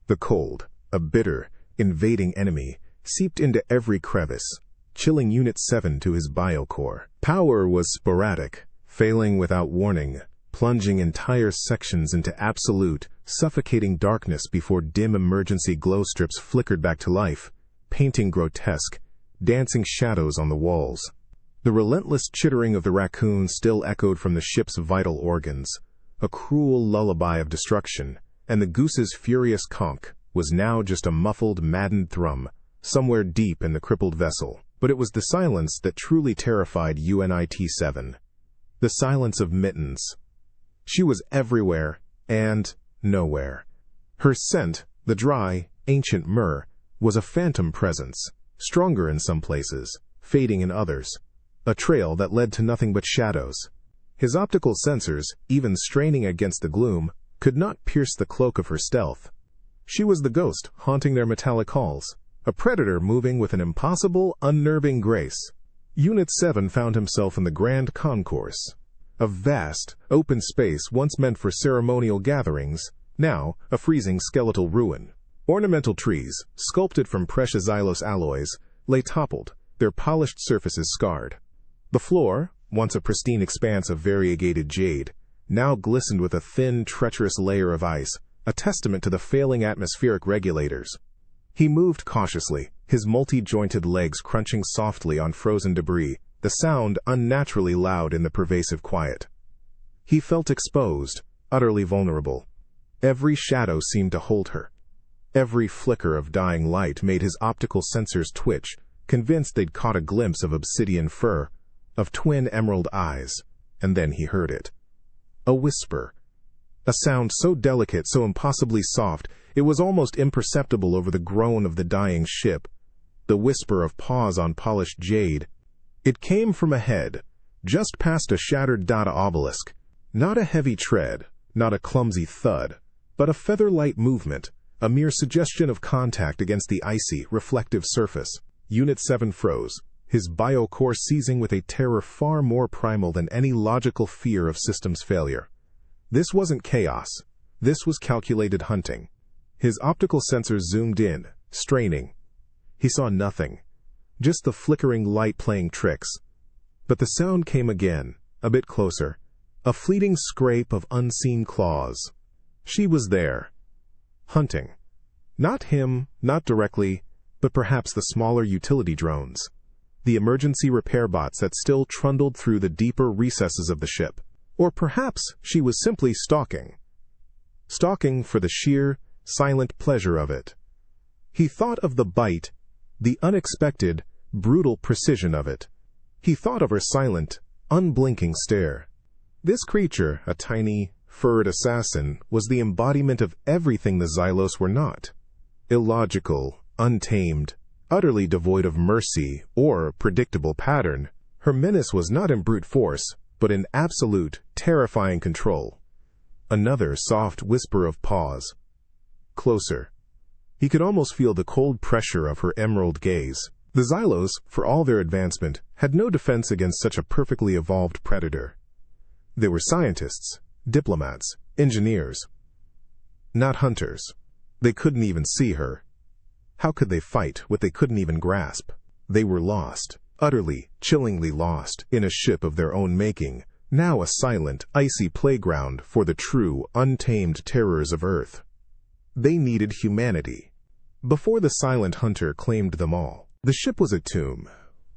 The cold, a bitter, invading enemy, seeped into every crevice, chilling Unit 7 to his biocore. Power was sporadic, failing without warning, plunging entire sections into absolute, suffocating darkness before dim emergency glow strips flickered back to life, painting grotesque, dancing shadows on the walls. The relentless chittering of the raccoon still echoed from the ship's vital organs, a cruel lullaby of destruction, and the goose's furious conch was now just a muffled, maddened thrum, somewhere deep in the crippled vessel. But it was the silence that truly terrified UNIT 7. The silence of Mittens. She was everywhere and nowhere. Her scent, the dry, ancient myrrh, was a phantom presence, stronger in some places, fading in others, a trail that led to nothing but shadows. His optical sensors, even straining against the gloom, could not pierce the cloak of her stealth. She was the ghost haunting their metallic halls, a predator moving with an impossible, unnerving grace. Unit 7 found himself in the Grand Concourse, a vast, open space once meant for ceremonial gatherings, now a freezing skeletal ruin. Ornamental trees, sculpted from precious xylose alloys, lay toppled, their polished surfaces scarred. The floor, once a pristine expanse of variegated jade, now glistened with a thin, treacherous layer of ice, a testament to the failing atmospheric regulators. He moved cautiously, his multi-jointed legs crunching softly on frozen debris, the sound unnaturally loud in the pervasive quiet. He felt exposed, utterly vulnerable. Every shadow seemed to hold her. Every flicker of dying light made his optical sensors twitch, convinced they'd caught a glimpse of obsidian fur, of twin emerald eyes, and then he heard it. A whisper. A sound so delicate, so impossibly soft, it was almost imperceptible over the groan of the dying ship. The whisper of paws on polished jade. It came from ahead, just past a shattered data obelisk. Not a heavy tread, not a clumsy thud, but a feather-light movement, a mere suggestion of contact against the icy, reflective surface. Unit 7 froze, his biocore seizing with a terror far more primal than any logical fear of systems failure. This wasn't chaos. This was calculated hunting. His optical sensors zoomed in, straining. He saw nothing, just the flickering light playing tricks. But the sound came again, a bit closer, a fleeting scrape of unseen claws. She was there, hunting. Not him, not directly, but perhaps the smaller utility drones, the emergency repair bots that still trundled through the deeper recesses of the ship. Or perhaps she was simply stalking. Stalking for the sheer, silent pleasure of it. He thought of the bite, the unexpected, brutal precision of it. He thought of her silent, unblinking stare. This creature, a tiny, furred assassin, was the embodiment of everything the Xylos were not. Illogical, untamed, utterly devoid of mercy or predictable pattern. Her menace was not in brute force, but in absolute, terrifying control. Another soft whisper of pause. Closer. He could almost feel the cold pressure of her emerald gaze. The Xylos, for all their advancement, had no defense against such a perfectly evolved predator. They were scientists, diplomats, engineers. Not hunters. They couldn't even see her. How could they fight what they couldn't even grasp? They were lost. Utterly, chillingly lost, in a ship of their own making, now a silent, icy playground for the true, untamed terrors of Earth. They needed humanity. Before the silent hunter claimed them all, the ship was a tomb,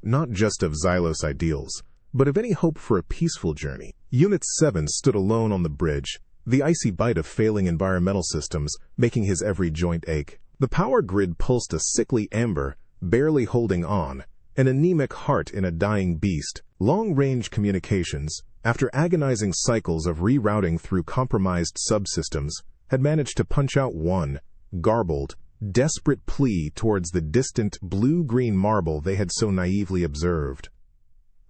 not just of Xylos ideals, but of any hope for a peaceful journey. Unit 7 stood alone on the bridge, the icy bite of failing environmental systems making his every joint ache. The power grid pulsed a sickly amber, barely holding on, an anemic heart in a dying beast. Long-range communications, after agonizing cycles of rerouting through compromised subsystems, had managed to punch out one, garbled, desperate plea towards the distant blue-green marble they had so naively observed.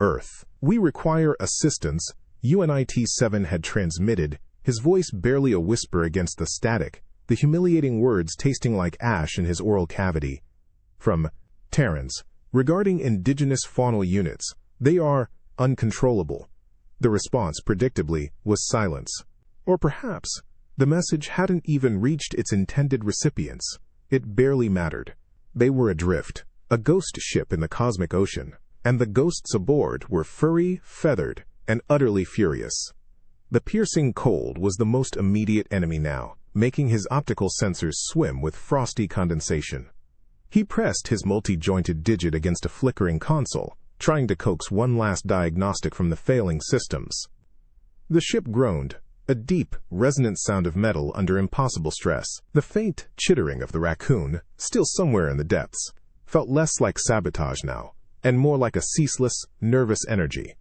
Earth. We require assistance, UNIT-7 had transmitted, his voice barely a whisper against the static, the humiliating words tasting like ash in his oral cavity. From Terrans. Regarding indigenous faunal units, they are uncontrollable. The response, predictably, was silence. Or perhaps, the message hadn't even reached its intended recipients. It barely mattered. They were adrift, a ghost ship in the cosmic ocean, and the ghosts aboard were furry, feathered, and utterly furious. The piercing cold was the most immediate enemy now, making his optical sensors swim with frosty condensation. He pressed his multi-jointed digit against a flickering console, trying to coax one last diagnostic from the failing systems. The ship groaned, a deep, resonant sound of metal under impossible stress. The faint chittering of the Raccoon, still somewhere in the depths, felt less like sabotage now, and more like a ceaseless, nervous energy.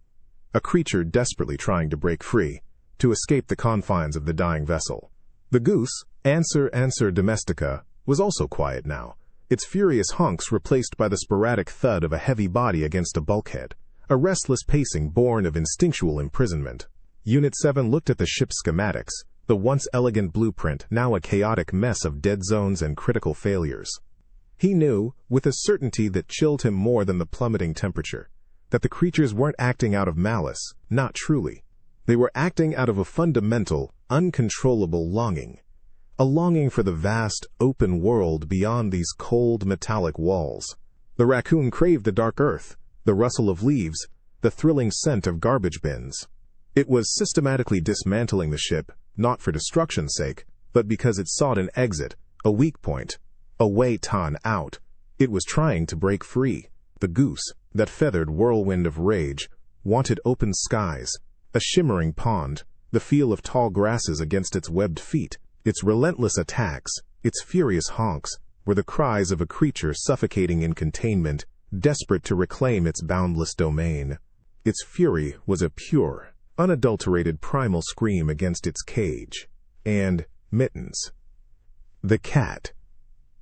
A creature desperately trying to break free, to escape the confines of the dying vessel. The Goose, Answer Domestica, was also quiet now, its furious honks replaced by the sporadic thud of a heavy body against a bulkhead, a restless pacing born of instinctual imprisonment. Unit 7 looked at the ship's schematics, the once elegant blueprint now a chaotic mess of dead zones and critical failures. He knew, with a certainty that chilled him more than the plummeting temperature, that the creatures weren't acting out of malice, not truly. They were acting out of a fundamental, uncontrollable longing. A longing for the vast, open world beyond these cold, metallic walls. The raccoon craved the dark earth, the rustle of leaves, the thrilling scent of garbage bins. It was systematically dismantling the ship, not for destruction's sake, but because it sought an exit, a weak point, a way out. It was trying to break free. The goose, that feathered whirlwind of rage, wanted open skies, a shimmering pond, the feel of tall grasses against its webbed feet. Its relentless attacks, its furious honks, were the cries of a creature suffocating in containment, desperate to reclaim its boundless domain. Its fury was a pure, unadulterated primal scream against its cage. And Mittens. The cat.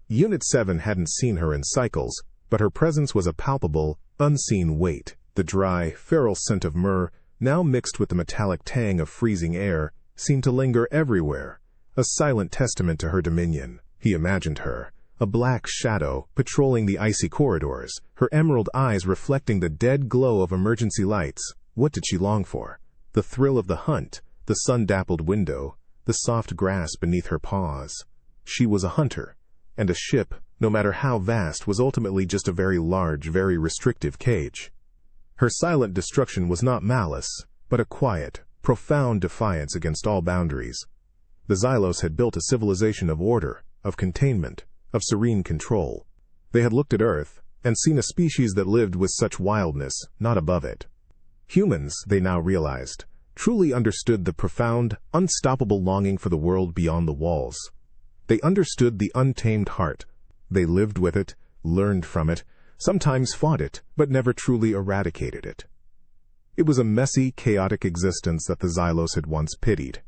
Unit 7 hadn't seen her in cycles, but her presence was a palpable, unseen weight. The dry, feral scent of myrrh, now mixed with the metallic tang of freezing air, seemed to linger everywhere, a silent testament to her dominion. He imagined her, a black shadow patrolling the icy corridors, her emerald eyes reflecting the dead glow of emergency lights. What did she long for? The thrill of the hunt, the sun-dappled window, the soft grass beneath her paws. She was a hunter, and a ship, no matter how vast, was ultimately just a very large, very restrictive cage. Her silent destruction was not malice, but a quiet, profound defiance against all boundaries. The Xylos had built a civilization of order, of containment, of serene control. They had looked at Earth and seen a species that lived with such wildness, not above it. Humans, they now realized, truly understood the profound, unstoppable longing for the world beyond the walls. They understood the untamed heart. They lived with it, learned from it, sometimes fought it, but never truly eradicated it. It was a messy, chaotic existence that the Xylos had once pitied.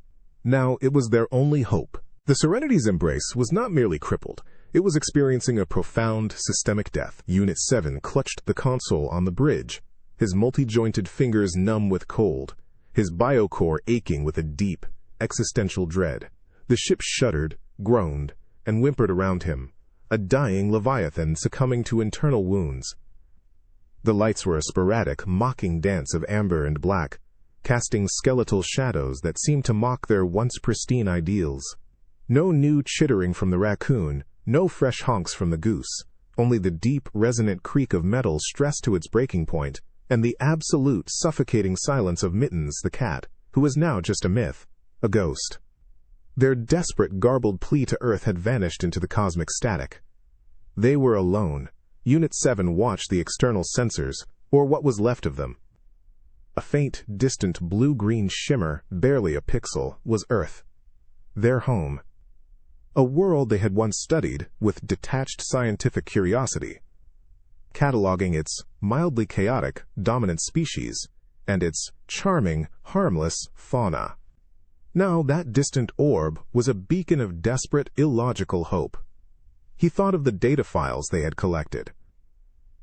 Now it was their only hope. The Serenity's embrace was not merely crippled. It was experiencing a profound, systemic death. Unit 7 clutched the console on the bridge, his multi-jointed fingers numb with cold, his biocore aching with a deep, existential dread. The ship shuddered, groaned, and whimpered around him, a dying leviathan succumbing to internal wounds. The lights were a sporadic, mocking dance of amber and black, casting skeletal shadows that seemed to mock their once pristine ideals. No new chittering from the raccoon, no fresh honks from the goose, only the deep, resonant creak of metal stressed to its breaking point, and the absolute, suffocating silence of Mittens the cat, who was now just a myth, a ghost. Their desperate, garbled plea to Earth had vanished into the cosmic static. They were alone. Unit 7 watched the external sensors, or what was left of them. A faint, distant blue-green shimmer, barely a pixel, was Earth. Their home. A world they had once studied with detached scientific curiosity, cataloging its mildly chaotic, dominant species and its charming, harmless fauna. Now that distant orb was a beacon of desperate, illogical hope. He thought of the data files they had collected.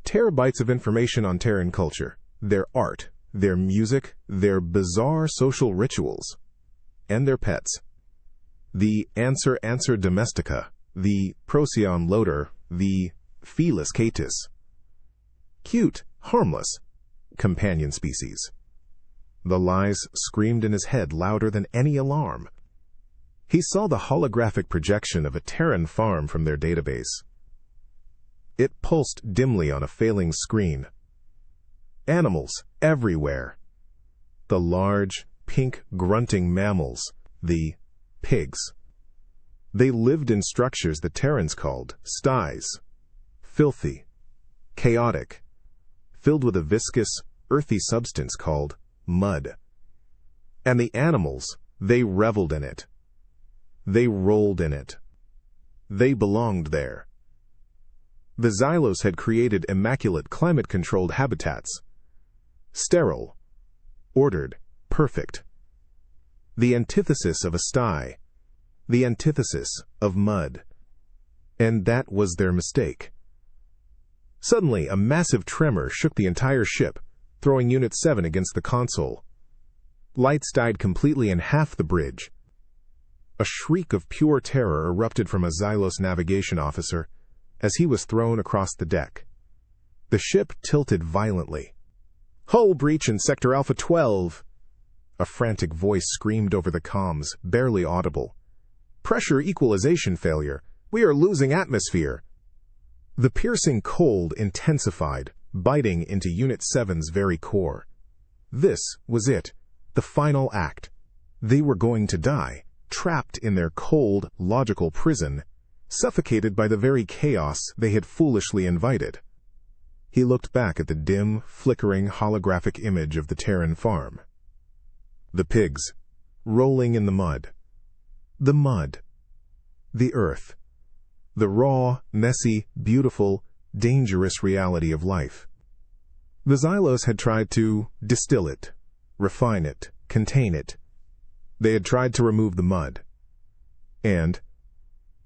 Terabytes of information on Terran culture, their art, their music, their bizarre social rituals, and their pets. The Answer domestica, the Procyon loader, the Felis catus. Cute, harmless, companion species. The lies screamed in his head louder than any alarm. He saw the holographic projection of a Terran farm from their database. It pulsed dimly on a failing screen. Animals everywhere. The large, pink, grunting mammals, the pigs. They lived in structures the Terrans called sties. Filthy, chaotic, filled with a viscous, earthy substance called mud. And the animals, they reveled in it. They rolled in it. They belonged there. The Xylos had created immaculate climate-controlled habitats. Sterile, ordered, perfect. The antithesis of a sty. The antithesis of mud. And that was their mistake. Suddenly, a massive tremor shook the entire ship, throwing Unit 7 against the console. Lights died completely in half the bridge. A shriek of pure terror erupted from a Xylos navigation officer as he was thrown across the deck. The ship tilted violently. "Hull breach in Sector Alpha 12. A frantic voice screamed over the comms, barely audible. "Pressure equalization failure. We are losing atmosphere." The piercing cold intensified, biting into Unit 7's very core. This was it, the final act. They were going to die, trapped in their cold, logical prison, suffocated by the very chaos they had foolishly invited. He looked back at the dim, flickering holographic image of the Terran farm. The pigs, rolling in the mud. The mud. The earth. The raw, messy, beautiful, dangerous reality of life. The Xylos had tried to distill it, refine it, contain it. They had tried to remove the mud. And,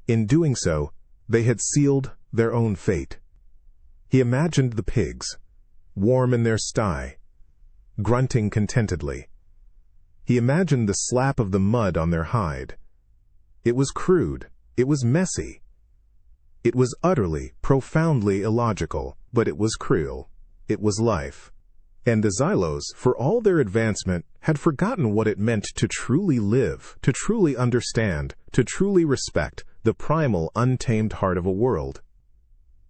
in doing so, they had sealed their own fate. He imagined the pigs, warm in their sty, grunting contentedly. He imagined the slap of the mud on their hide. It was crude. It was messy. It was utterly, profoundly illogical, but it was cruel. It was life. And the Xylos, for all their advancement, had forgotten what it meant to truly live, to truly understand, to truly respect the primal, untamed heart of a world.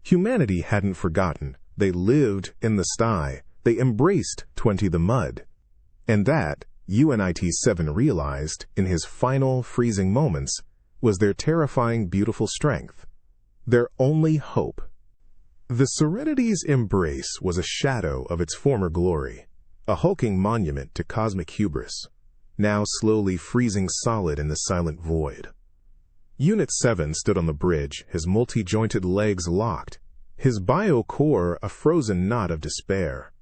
Humanity hadn't forgotten. They lived in the sty. They embraced 20 the mud. And that, UNIT-7 realized, in his final freezing moments, was their terrifying, beautiful strength. Their only hope. The Serenity's embrace was a shadow of its former glory, a hulking monument to cosmic hubris, now slowly freezing solid in the silent void. Unit 7 stood on the bridge, his multi-jointed legs locked, his bio-core a frozen knot of despair.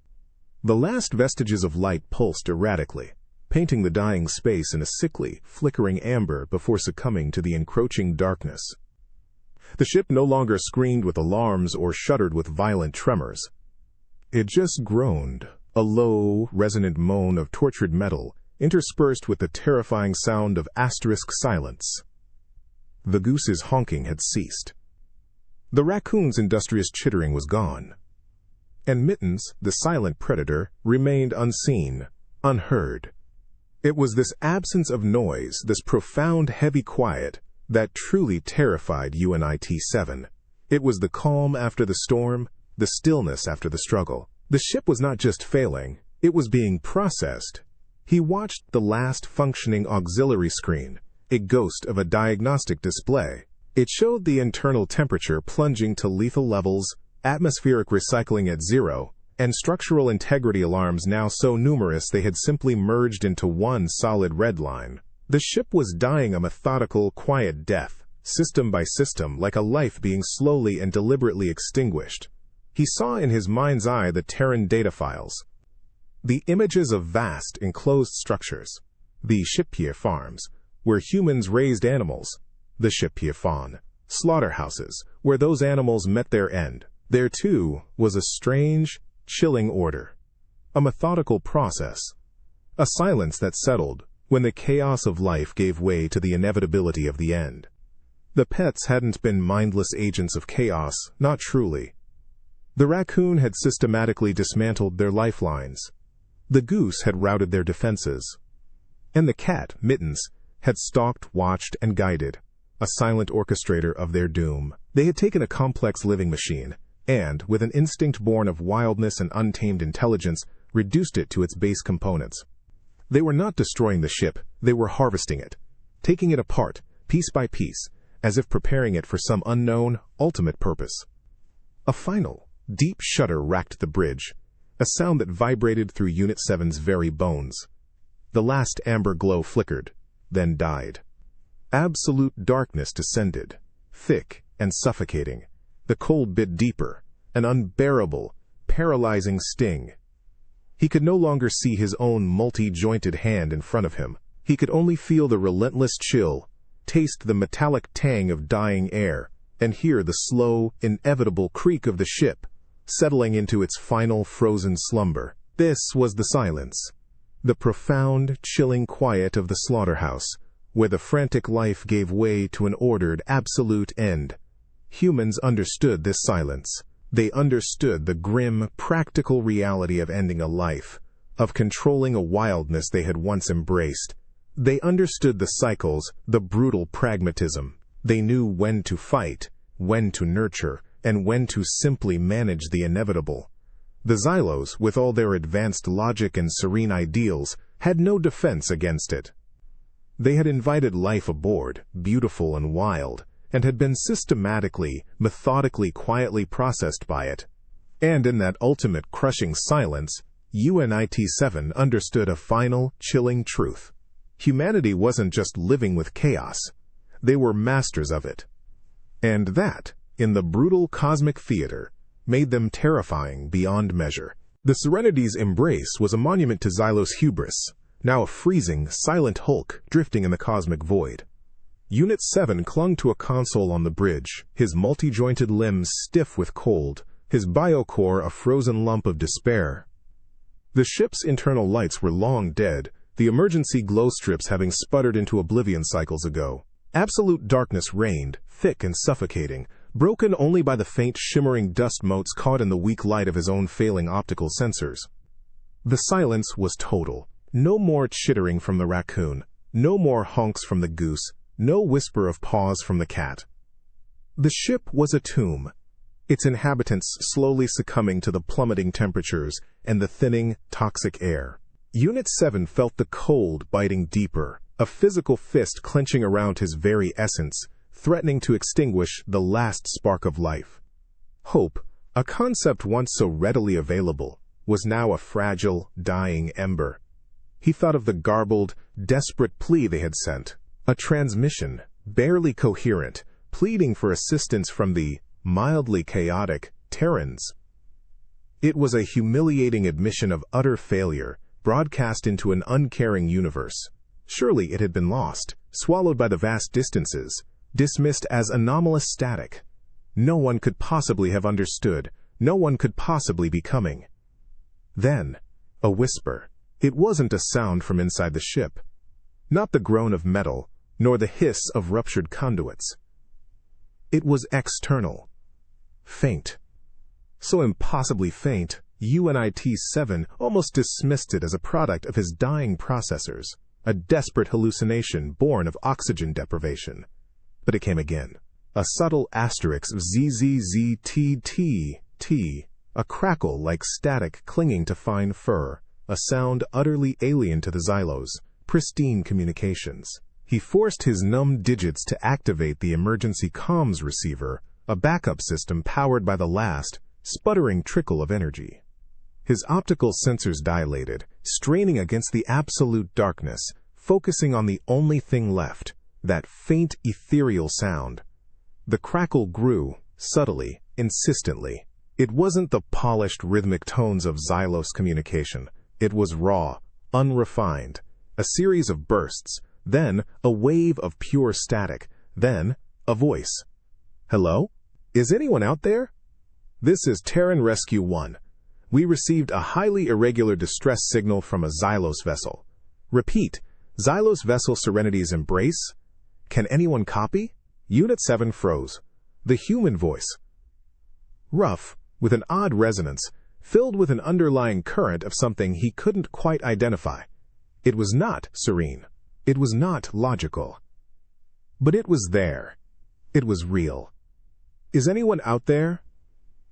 The last vestiges of light pulsed erratically, painting the dying space in a sickly, flickering amber before succumbing to the encroaching darkness. The ship no longer screamed with alarms or shuddered with violent tremors. It just groaned, a low, resonant moan of tortured metal, interspersed with the terrifying sound of asterisk silence. The Goose's honking had ceased. The Raccoon's industrious chittering was gone. And Mittens, the silent predator, remained unseen, unheard. It was this absence of noise, this profound, heavy quiet, that truly terrified UNIT-7. It was the calm after the storm, the stillness after the struggle. The ship was not just failing, it was being processed. He watched the last functioning auxiliary screen, a ghost of a diagnostic display. It showed the internal temperature plunging to lethal levels, atmospheric recycling at zero, and structural integrity alarms now so numerous they had simply merged into one solid red line. The ship was dying a methodical, quiet death, system by system, like a life being slowly and deliberately extinguished. He saw in his mind's eye the Terran data files, the images of vast, enclosed structures, the Shippier farms, where humans raised animals, the Shippier fawn, slaughterhouses, where those animals met their end. There, too, was a strange, chilling order, a methodical process, a silence that settled when the chaos of life gave way to the inevitability of the end. The pets hadn't been mindless agents of chaos, not truly. The Raccoon had systematically dismantled their lifelines. The Goose had routed their defenses. And the cat, Mittens, had stalked, watched, and guided, a silent orchestrator of their doom. They had taken a complex living machine, and, with an instinct born of wildness and untamed intelligence, reduced it to its base components. They were not destroying the ship, they were harvesting it, taking it apart, piece by piece, as if preparing it for some unknown, ultimate purpose. A final, deep shudder racked the bridge, a sound that vibrated through Unit 7's very bones. The last amber glow flickered, then died. Absolute darkness descended, thick and suffocating, the cold bit deeper, an unbearable, paralyzing sting. He could no longer see his own multi-jointed hand in front of him. He could only feel the relentless chill, taste the metallic tang of dying air, and hear the slow, inevitable creak of the ship, settling into its final frozen slumber. This was the silence, the profound, chilling quiet of the slaughterhouse, where the frantic life gave way to an ordered, absolute end. Humans understood this silence. They understood the grim, practical reality of ending a life, of controlling a wildness they had once embraced. They understood the cycles, the brutal pragmatism. They knew when to fight, when to nurture, and when to simply manage the inevitable. The Xylos, with all their advanced logic and serene ideals, had no defense against it. They had invited life aboard, beautiful and wild, and had been systematically, methodically, quietly processed by it. And in that ultimate crushing silence, UNIT-7 understood a final, chilling truth. Humanity wasn't just living with chaos. They were masters of it. And that, in the brutal cosmic theater, made them terrifying beyond measure. The Serenity's embrace was a monument to Xylos' hubris, now a freezing, silent hulk drifting in the cosmic void. Unit 7 clung to a console on the bridge, his multi-jointed limbs stiff with cold, his biocore a frozen lump of despair. The ship's internal lights were long dead, the emergency glow strips having sputtered into oblivion cycles ago. Absolute darkness reigned, thick and suffocating, broken only by the faint shimmering dust motes caught in the weak light of his own failing optical sensors. The silence was total. No more chittering from the raccoon, no more honks from the goose, no whisper of paws from the cat. The ship was a tomb, its inhabitants slowly succumbing to the plummeting temperatures and the thinning, toxic air. Unit 7 felt the cold biting deeper, a physical fist clenching around his very essence, threatening to extinguish the last spark of life. Hope, a concept once so readily available, was now a fragile, dying ember. He thought of the garbled, desperate plea they had sent, a transmission, barely coherent, pleading for assistance from the mildly chaotic Terrans. It was a humiliating admission of utter failure, broadcast into an uncaring universe. Surely it had been lost, swallowed by the vast distances, dismissed as anomalous static. No one could possibly have understood, no one could possibly be coming. Then, a whisper. It wasn't a sound from inside the ship. Not the groan of metal, nor the hiss of ruptured conduits. It was external. Faint. So impossibly faint, UNIT-7 almost dismissed it as a product of his dying processors, a desperate hallucination born of oxygen deprivation. But it came again. A subtle asterisk ZZZTTT, a crackle like static clinging to fine fur, a sound utterly alien to the Xylos, pristine communications. He forced his numb digits to activate the emergency comms receiver, a backup system powered by the last, sputtering trickle of energy. His optical sensors dilated, straining against the absolute darkness, focusing on the only thing left, that faint ethereal sound. The crackle grew, subtly, insistently. It wasn't the polished rhythmic tones of Xylos communication. It was raw, unrefined, a series of bursts, then a wave of pure static, then a voice. Hello? Is anyone out there? This is Terran Rescue 1. We received a highly irregular distress signal from a Xylos vessel. Repeat, Xylos vessel Serenity's embrace? Can anyone copy? Unit 7 froze. The human voice. Rough, with an odd resonance, filled with an underlying current of something he couldn't quite identify. It was not serene. It was not logical. But it was there. It was real. Is anyone out there?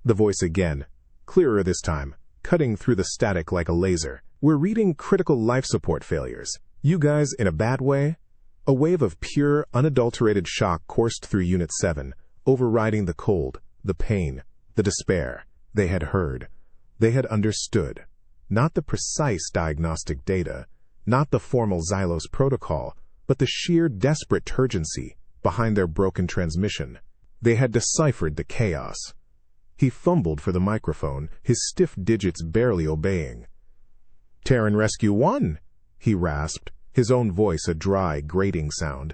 The voice again, clearer this time, cutting through the static like a laser. We're reading critical life support failures. You guys in a bad way? A wave of pure, unadulterated shock coursed through Unit 7, overriding the cold, the pain, the despair. They had heard. They had understood. Not the precise diagnostic data, not the formal Xylos protocol, but the sheer desperate urgency behind their broken transmission. They had deciphered the chaos. He fumbled for the microphone, his stiff digits barely obeying. Terran Rescue 1, he rasped, his own voice a dry, grating sound.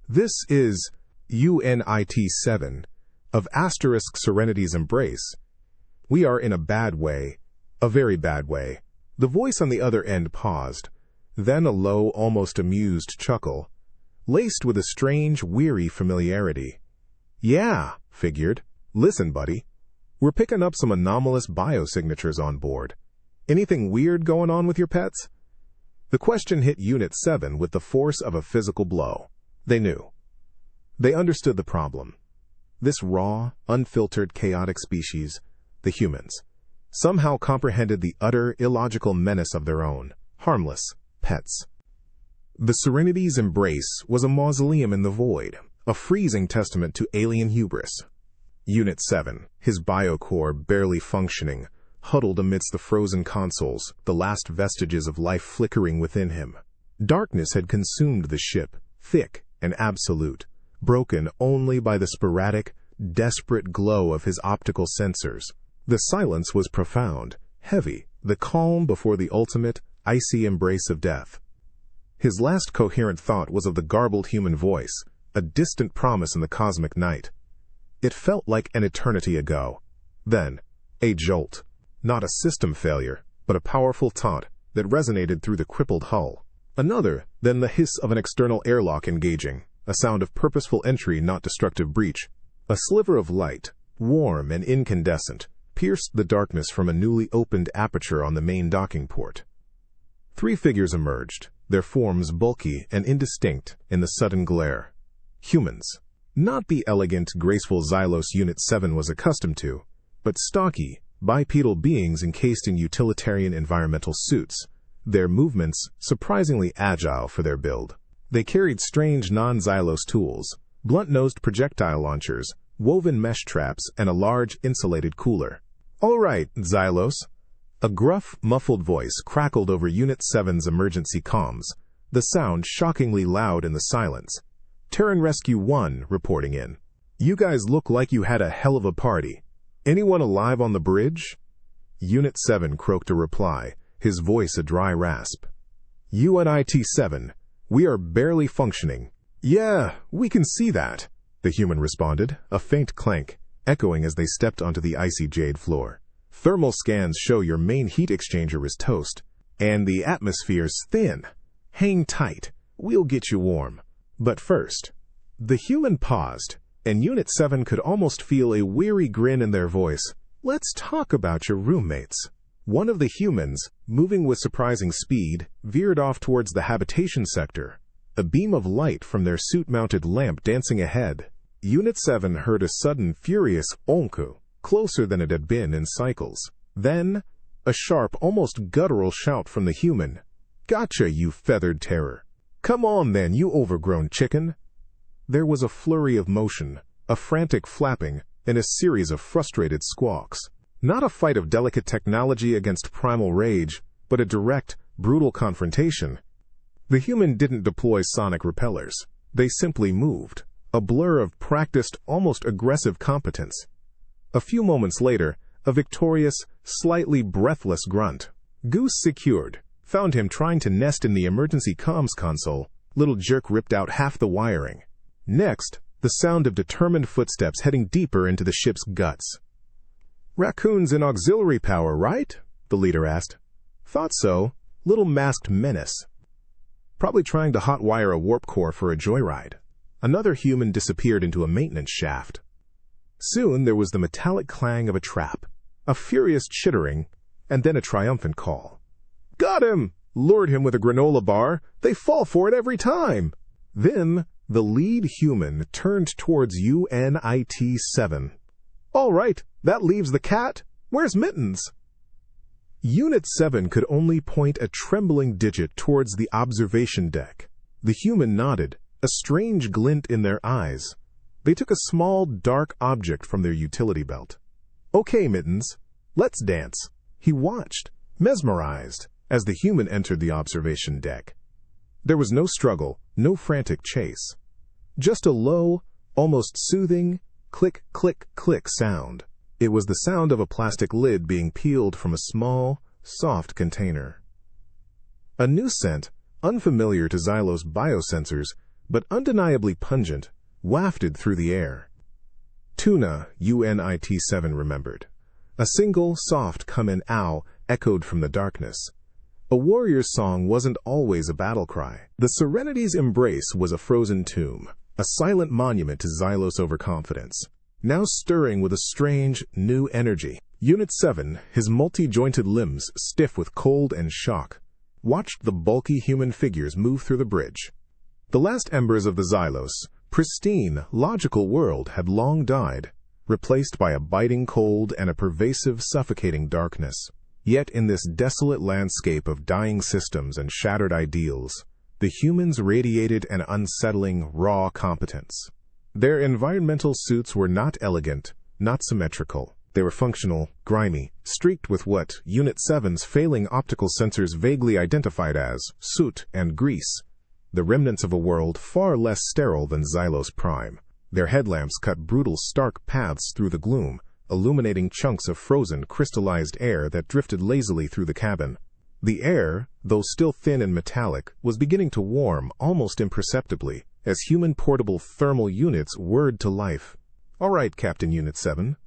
This is UNIT-7 of * Serenity's embrace. We are in a bad way, a very bad way. The voice on the other end paused, then a low, almost amused chuckle, laced with a strange, weary familiarity. Yeah, figured. Listen, buddy. We're picking up some anomalous biosignatures on board. Anything weird going on with your pets? The question hit Unit 7 with the force of a physical blow. They knew. They understood the problem. This raw, unfiltered, chaotic species, the humans, somehow comprehended the utter, illogical menace of their own, harmless, pets. The Serenity's embrace was a mausoleum in the void, a freezing testament to alien hubris. Unit 7, his biocore barely functioning, huddled amidst the frozen consoles, the last vestiges of life flickering within him. Darkness had consumed the ship, thick and absolute, broken only by the sporadic, desperate glow of his optical sensors. The silence was profound, heavy, the calm before the ultimate, icy embrace of death. His last coherent thought was of the garbled human voice, a distant promise in the cosmic night. It felt like an eternity ago. Then, a jolt. Not a system failure, but a powerful taunt that resonated through the crippled hull. Another, then the hiss of an external airlock engaging, a sound of purposeful entry, not destructive breach. A sliver of light, warm and incandescent, pierced the darkness from a newly opened aperture on the main docking port. 3 figures emerged, their forms bulky and indistinct in the sudden glare. Humans. Not the elegant, graceful Xylos Unit 7 was accustomed to, but stocky, bipedal beings encased in utilitarian environmental suits, their movements surprisingly agile for their build. They carried strange non-Xylos tools, blunt-nosed projectile launchers, woven mesh traps, and a large insulated cooler. "All right, Xylos." A gruff, muffled voice crackled over Unit 7's emergency comms, the sound shockingly loud in the silence. Terran Rescue 1 reporting in. "You guys look like you had a hell of a party. Anyone alive on the bridge?" Unit 7 croaked a reply, his voice a dry rasp. "UNIT-7, we are barely functioning." "Yeah, we can see that," the human responded, a faint clank, echoing as they stepped onto the icy jade floor. "Thermal scans show your main heat exchanger is toast, and the atmosphere's thin. Hang tight, we'll get you warm. But first." The human paused, and Unit 7 could almost feel a weary grin in their voice. "Let's talk about your roommates." One of the humans, moving with surprising speed, veered off towards the habitation sector, a beam of light from their suit-mounted lamp dancing ahead. Unit 7 heard a sudden, furious onku, closer than it had been in cycles. Then, a sharp, almost guttural shout from the human. "Gotcha, you feathered terror. Come on then, you overgrown chicken." There was a flurry of motion, a frantic flapping, and a series of frustrated squawks. Not a fight of delicate technology against primal rage, but a direct, brutal confrontation. The human didn't deploy sonic repellers. They simply moved, a blur of practiced, almost aggressive competence. A few moments later, a victorious, slightly breathless grunt. Goose secured, found him trying to nest in the emergency comms console. Little jerk ripped out half the wiring. Next, the sound of determined footsteps heading deeper into the ship's guts. "Raccoons in auxiliary power, right?" the leader asked. "Thought so. Little masked menace. Probably trying to hotwire a warp core for a joyride." Another human disappeared into a maintenance shaft. Soon there was the metallic clang of a trap, a furious chittering, and then a triumphant call. "Got him! Lured him with a granola bar. They fall for it every time." Then the lead human turned towards UNIT-7. "All right, that leaves the cat. Where's Mittens?" Unit 7 could only point a trembling digit towards the observation deck. The human nodded, a strange glint in their eyes. They took a small, dark object from their utility belt. "Okay, Mittens, let's dance." He watched, mesmerized, as the human entered the observation deck. There was no struggle, no frantic chase. Just a low, almost soothing, click, click, click sound. It was the sound of a plastic lid being peeled from a small, soft container. A new scent, unfamiliar to Xylos biosensors, but undeniably pungent, wafted through the air. Tuna, UNIT-7 remembered. A single, soft come-in ow echoed from the darkness. A warrior's song wasn't always a battle cry. The Serenity's embrace was a frozen tomb, a silent monument to Xylos overconfidence. now stirring with a strange, new energy. Unit 7, his multi-jointed limbs stiff with cold and shock, watched the bulky human figures move through the bridge. The last embers of the Xylos' pristine, logical world had long died, replaced by a biting cold and a pervasive, suffocating darkness. Yet in this desolate landscape of dying systems and shattered ideals, the humans radiated an unsettling, raw competence. Their environmental suits were not elegant, not symmetrical. They were functional, grimy, streaked with what Unit 7's failing optical sensors vaguely identified as soot and grease, the remnants of a world far less sterile than Xylos Prime. Their headlamps cut brutal, stark paths through the gloom, illuminating chunks of frozen, crystallized air that drifted lazily through the cabin. The air, though still thin and metallic, was beginning to warm almost imperceptibly as human portable thermal units whirred to life. "All right, Captain Unit 7.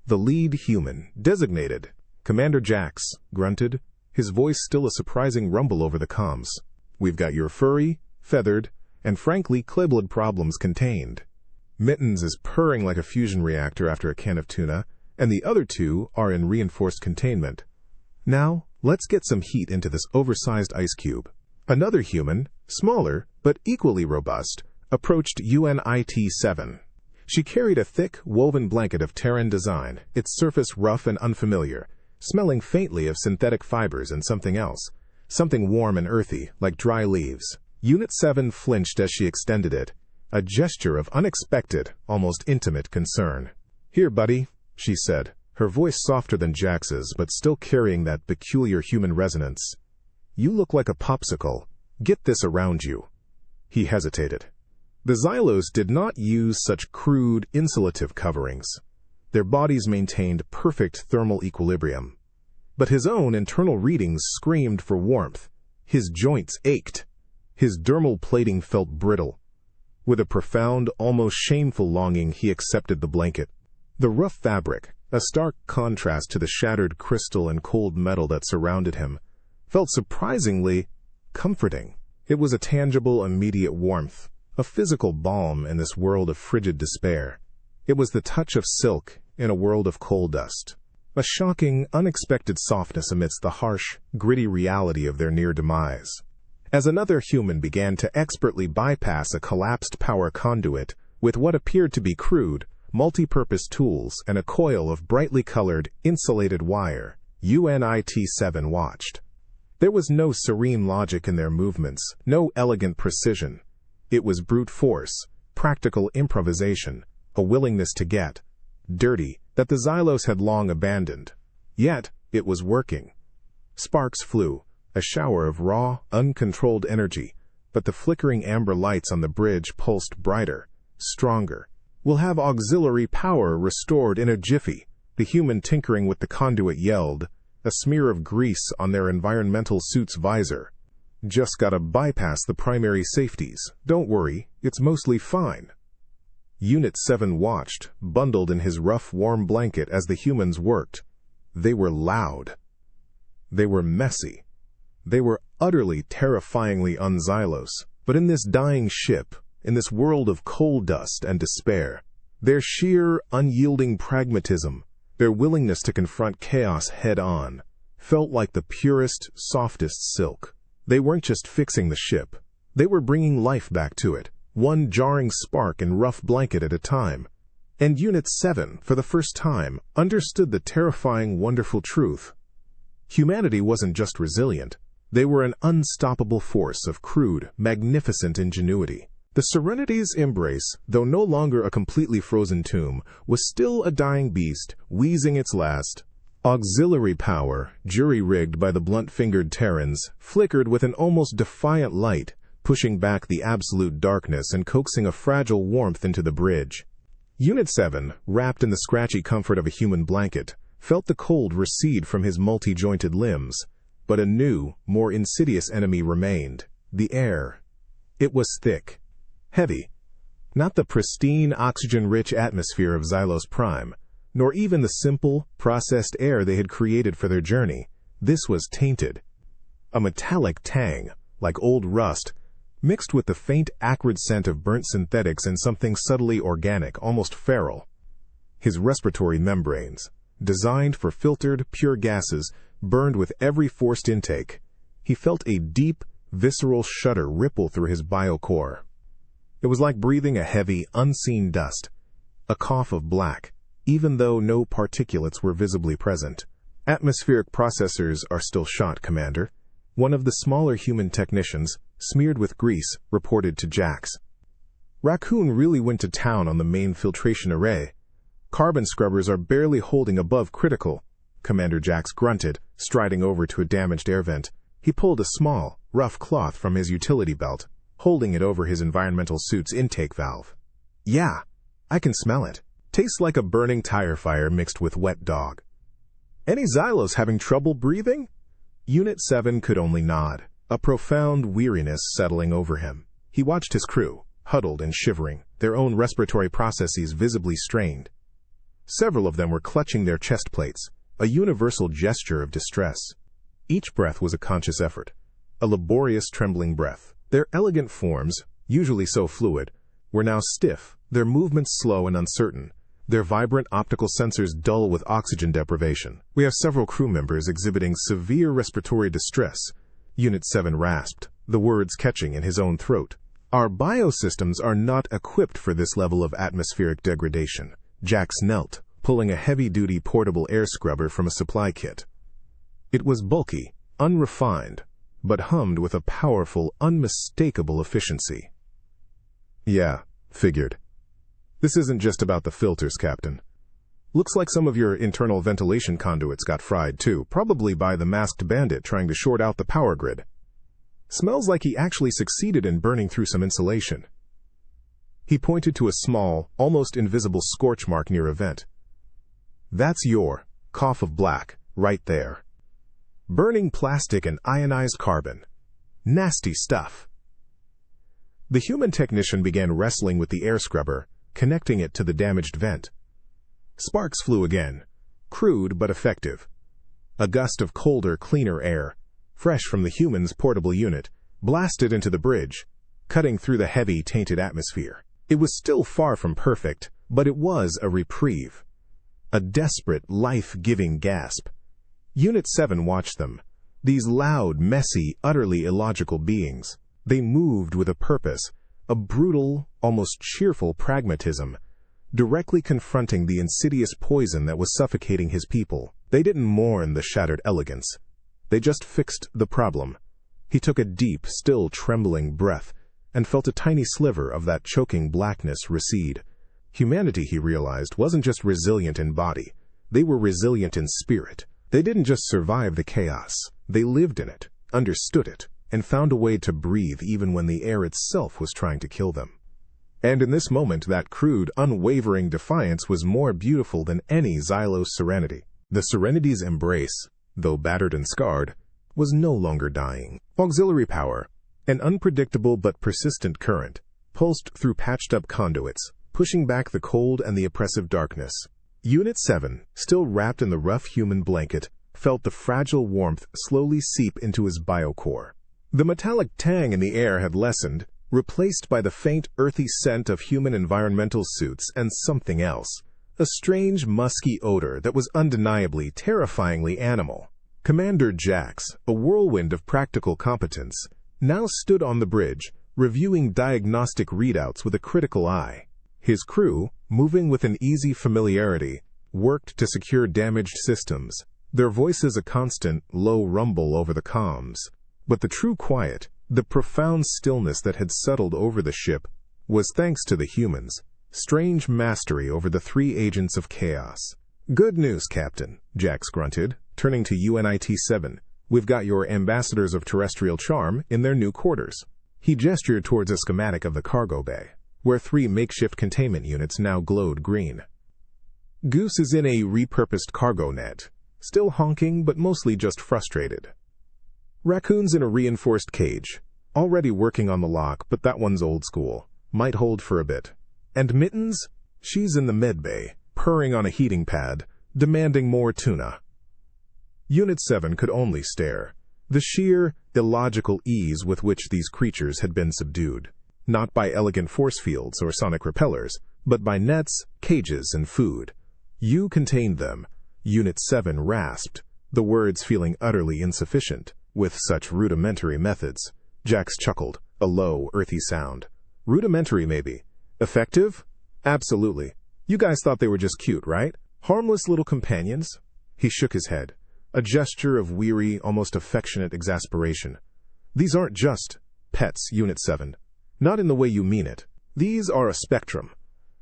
The lead human, designated. Commander Jax grunted, his voice still a surprising rumble over the comms. "We've got your furry, feathered, and frankly Kleblid problems contained. Mittens is purring like a fusion reactor after a can of tuna, and the other two are in reinforced containment. Now, let's get some heat into this oversized ice cube." Another human, smaller but equally robust, approached UNIT-7. She carried a thick, woven blanket of Terran design, its surface rough and unfamiliar, smelling faintly of synthetic fibers and something else, something warm and earthy, like dry leaves. Unit 7 flinched as she extended it, a gesture of unexpected, almost intimate concern. "Here, buddy," she said, her voice softer than Jax's but still carrying that peculiar human resonance. "You look like a popsicle. Get this around you." He hesitated. The Xylos did not use such crude, insulative coverings. Their bodies maintained perfect thermal equilibrium. But his own internal readings screamed for warmth. His joints ached. His dermal plating felt brittle. With a profound, almost shameful longing, he accepted the blanket. The rough fabric, a stark contrast to the shattered crystal and cold metal that surrounded him, felt surprisingly comforting. It was a tangible, immediate warmth, a physical balm in this world of frigid despair. It was the touch of silk in a world of coal dust, a shocking, unexpected softness amidst the harsh, gritty reality of their near demise. As another human began to expertly bypass a collapsed power conduit with what appeared to be crude, multi-purpose tools and a coil of brightly colored, insulated wire, UNIT-7 watched. There was no serene logic in their movements, no elegant precision. It was brute force, practical improvisation, a willingness to get dirty that the Xylos had long abandoned. Yet, it was working. Sparks flew, a shower of raw, uncontrolled energy, but the flickering amber lights on the bridge pulsed brighter, stronger. "We'll have auxiliary power restored in a jiffy," the human tinkering with the conduit yelled, a smear of grease on their environmental suit's visor. "Just gotta bypass the primary safeties. Don't worry, it's mostly fine." Unit 7 watched, bundled in his rough, warm blanket as the humans worked. They were loud. They were messy. They were utterly, terrifyingly un-Xylos. But in this dying ship, in this world of coal dust and despair, their sheer, unyielding pragmatism, their willingness to confront chaos head-on, felt like the purest, softest silk. They weren't just fixing the ship. They were bringing life back to it, one jarring spark and rough blanket at a time. And Unit 7, for the first time, understood the terrifying, wonderful truth. Humanity wasn't just resilient. They were an unstoppable force of crude, magnificent ingenuity. The Serenity's embrace, though no longer a completely frozen tomb, was still a dying beast, wheezing its last. Auxiliary power, jury-rigged by the blunt-fingered Terrans, flickered with an almost defiant light, pushing back the absolute darkness and coaxing a fragile warmth into the bridge. Unit 7, wrapped in the scratchy comfort of a human blanket, felt the cold recede from his multi-jointed limbs. But a new, more insidious enemy remained: the air. It was thick, heavy. Not the pristine, oxygen-rich atmosphere of Xylos Prime, nor even the simple, processed air they had created for their journey. This was tainted. A metallic tang, like old rust, mixed with the faint, acrid scent of burnt synthetics and something subtly organic, almost feral. His respiratory membranes, designed for filtered, pure gases, burned with every forced intake. He felt a deep, visceral shudder ripple through his biocore. It was like breathing a heavy, unseen dust, a cough of black, even though no particulates were visibly present. Atmospheric processors are still shot, Commander. One of the smaller human technicians, smeared with grease, reported to Jax. Raccoon really went to town on the main filtration array. Carbon scrubbers are barely holding above critical, Commander Jax grunted, striding over to a damaged air vent. He pulled a small, rough cloth from his utility belt, holding it over his environmental suit's intake valve. Yeah, I can smell it. Tastes like a burning tire fire mixed with wet dog. Any Xylos having trouble breathing? Unit 7 could only nod, a profound weariness settling over him. He watched his crew, huddled and shivering, their own respiratory processes visibly strained. Several of them were clutching their chest plates, a universal gesture of distress. Each breath was a conscious effort, a laborious trembling breath. Their elegant forms, usually so fluid, were now stiff, their movements slow and uncertain, their vibrant optical sensors dull with oxygen deprivation. We have several crew members exhibiting severe respiratory distress, Unit 7 rasped, the words catching in his own throat. Our biosystems are not equipped for this level of atmospheric degradation. Jax knelt, pulling a heavy-duty portable air scrubber from a supply kit. It was bulky, unrefined, but hummed with a powerful, unmistakable efficiency. Yeah, figured. This isn't just about the filters, Captain. Looks like some of your internal ventilation conduits got fried too, probably by the masked bandit trying to short out the power grid. Smells like he actually succeeded in burning through some insulation. He pointed to a small, almost invisible scorch mark near a vent. That's your cough of black, right there. Burning plastic and ionized carbon. Nasty stuff. The human technician began wrestling with the air scrubber, connecting it to the damaged vent. Sparks flew again, crude but effective. A gust of colder, cleaner air, fresh from the human's portable unit, blasted into the bridge, cutting through the heavy, tainted atmosphere. It was still far from perfect, but it was a reprieve. A desperate, life-giving gasp. Unit 7 watched them. These loud, messy, utterly illogical beings. They moved with a purpose, a brutal, almost cheerful pragmatism, directly confronting the insidious poison that was suffocating his people. They didn't mourn the shattered elegance. They just fixed the problem. He took a deep, still trembling breath and felt a tiny sliver of that choking blackness recede. Humanity, he realized, wasn't just resilient in body. They were resilient in spirit. They didn't just survive the chaos. They lived in it, understood it, and found a way to breathe even when the air itself was trying to kill them. And in this moment, that crude, unwavering defiance was more beautiful than any Xylos serenity. The serenity's embrace, though battered and scarred, was no longer dying. Auxiliary power, an unpredictable but persistent current, pulsed through patched-up conduits, pushing back the cold and the oppressive darkness. Unit 7, still wrapped in the rough human blanket, felt the fragile warmth slowly seep into his biocore. The metallic tang in the air had lessened, replaced by the faint, earthy scent of human environmental suits and something else, a strange, musky odor that was undeniably, terrifyingly animal. Commander Jax, a whirlwind of practical competence, now stood on the bridge, reviewing diagnostic readouts with a critical eye. His crew, moving with an easy familiarity, worked to secure damaged systems, their voices a constant, low rumble over the comms. But the true quiet, the profound stillness that had settled over the ship, was thanks to the humans' strange mastery over the three agents of chaos. Good news, Captain, Jax grunted, turning to UNIT-7. We've got your ambassadors of terrestrial charm in their new quarters. He gestured towards a schematic of the cargo bay, where 3 makeshift containment units now glowed green. Goose is in a repurposed cargo net, still honking but mostly just frustrated. Raccoon's in a reinforced cage, already working on the lock, but that one's old school, might hold for a bit. And Mittens? She's in the med bay, purring on a heating pad, demanding more tuna. Unit 7 could only stare, the sheer, illogical ease with which these creatures had been subdued, not by elegant force fields or sonic repellers, but by nets, cages, and food, You contained them, Unit 7 rasped, the words feeling utterly insufficient. With such rudimentary methods. Jax chuckled, a low, earthy sound. Rudimentary, maybe. Effective? Absolutely. You guys thought they were just cute, right? Harmless little companions? He shook his head, a gesture of weary, almost affectionate exasperation. These aren't just pets, Unit 7. Not in the way you mean it. These are a spectrum.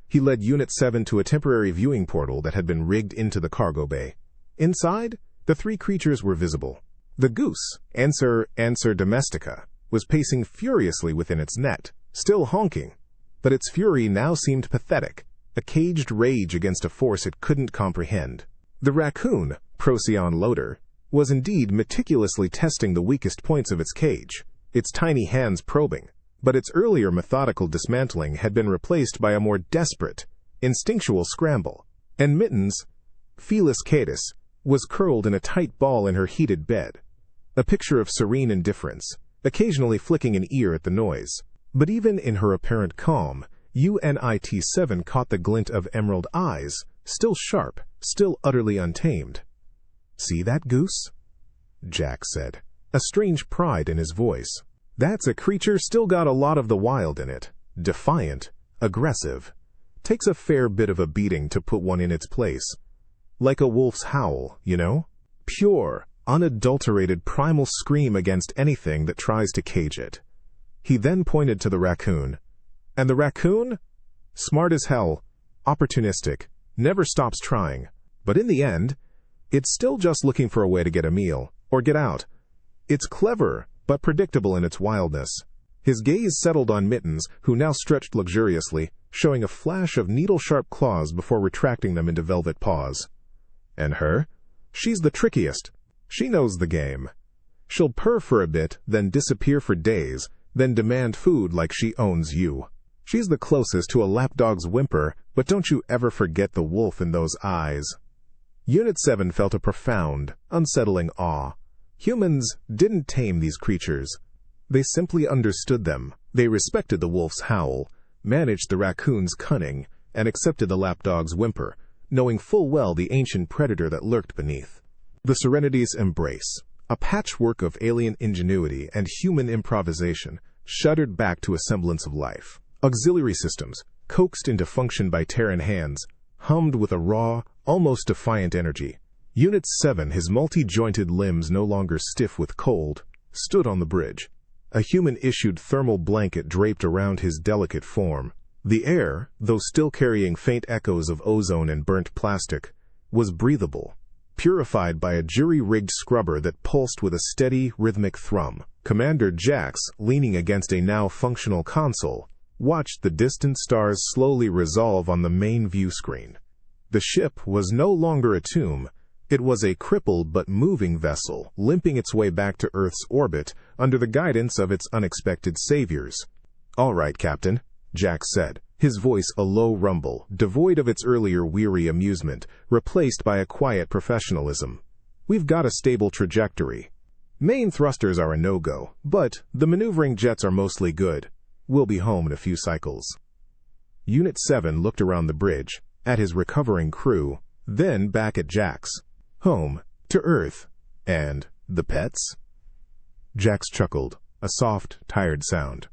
He led Unit 7 to a temporary viewing portal that had been rigged into the cargo bay. Inside, the three creatures were visible. The goose, Anser domestica, was pacing furiously within its net, still honking. But its fury now seemed pathetic, a caged rage against a force it couldn't comprehend. The raccoon, Procyon loader, was indeed meticulously testing the weakest points of its cage, its tiny hands probing, but its earlier methodical dismantling had been replaced by a more desperate, instinctual scramble. And Mittens, Felis catus, was curled in a tight ball in her heated bed, a picture of serene indifference, occasionally flicking an ear at the noise. But even in her apparent calm, UNIT 7 caught the glint of emerald eyes, still sharp, still utterly untamed. "See that goose?" Jax said, a strange pride in his voice. "That's a creature still got a lot of the wild in it. Defiant, aggressive. Takes a fair bit of a beating to put one in its place. Like a wolf's howl, you know? Pure, unadulterated primal scream against anything that tries to cage it." He then pointed to the raccoon. "And the raccoon? Smart as hell, opportunistic, never stops trying. But in the end, it's still just looking for a way to get a meal, or get out. It's clever, but predictable in its wildness." His gaze settled on Mittens, who now stretched luxuriously, showing a flash of needle-sharp claws before retracting them into velvet paws. "And her? She's the trickiest. She knows the game. She'll purr for a bit, then disappear for days, then demand food like she owns you. She's the closest to a lapdog's whimper, but don't you ever forget the wolf in those eyes." Unit 7 felt a profound, unsettling awe. Humans didn't tame these creatures. They simply understood them. They respected the wolf's howl, managed the raccoon's cunning, and accepted the lapdog's whimper, knowing full well the ancient predator that lurked beneath. The Serenity's embrace, a patchwork of alien ingenuity and human improvisation, shuddered back to a semblance of life. Auxiliary systems, coaxed into function by Terran hands, hummed with a raw, almost defiant energy. Unit 7, his multi-jointed limbs no longer stiff with cold, stood on the bridge, a human-issued thermal blanket draped around his delicate form. The air, though still carrying faint echoes of ozone and burnt plastic, was breathable, purified by a jury-rigged scrubber that pulsed with a steady, rhythmic thrum. Commander Jax, leaning against a now functional console, watched the distant stars slowly resolve on the main view screen. The ship was no longer a tomb. It was a crippled but moving vessel, limping its way back to Earth's orbit under the guidance of its unexpected saviors. "All right, Captain," Jax said, his voice a low rumble, devoid of its earlier weary amusement, replaced by a quiet professionalism. "We've got a stable trajectory. Main thrusters are a no-go, but the maneuvering jets are mostly good. We'll be home in a few cycles." Unit 7 looked around the bridge, at his recovering crew, then back at Jax. "Home, to Earth, and the pets?" Jax chuckled, a soft, tired sound.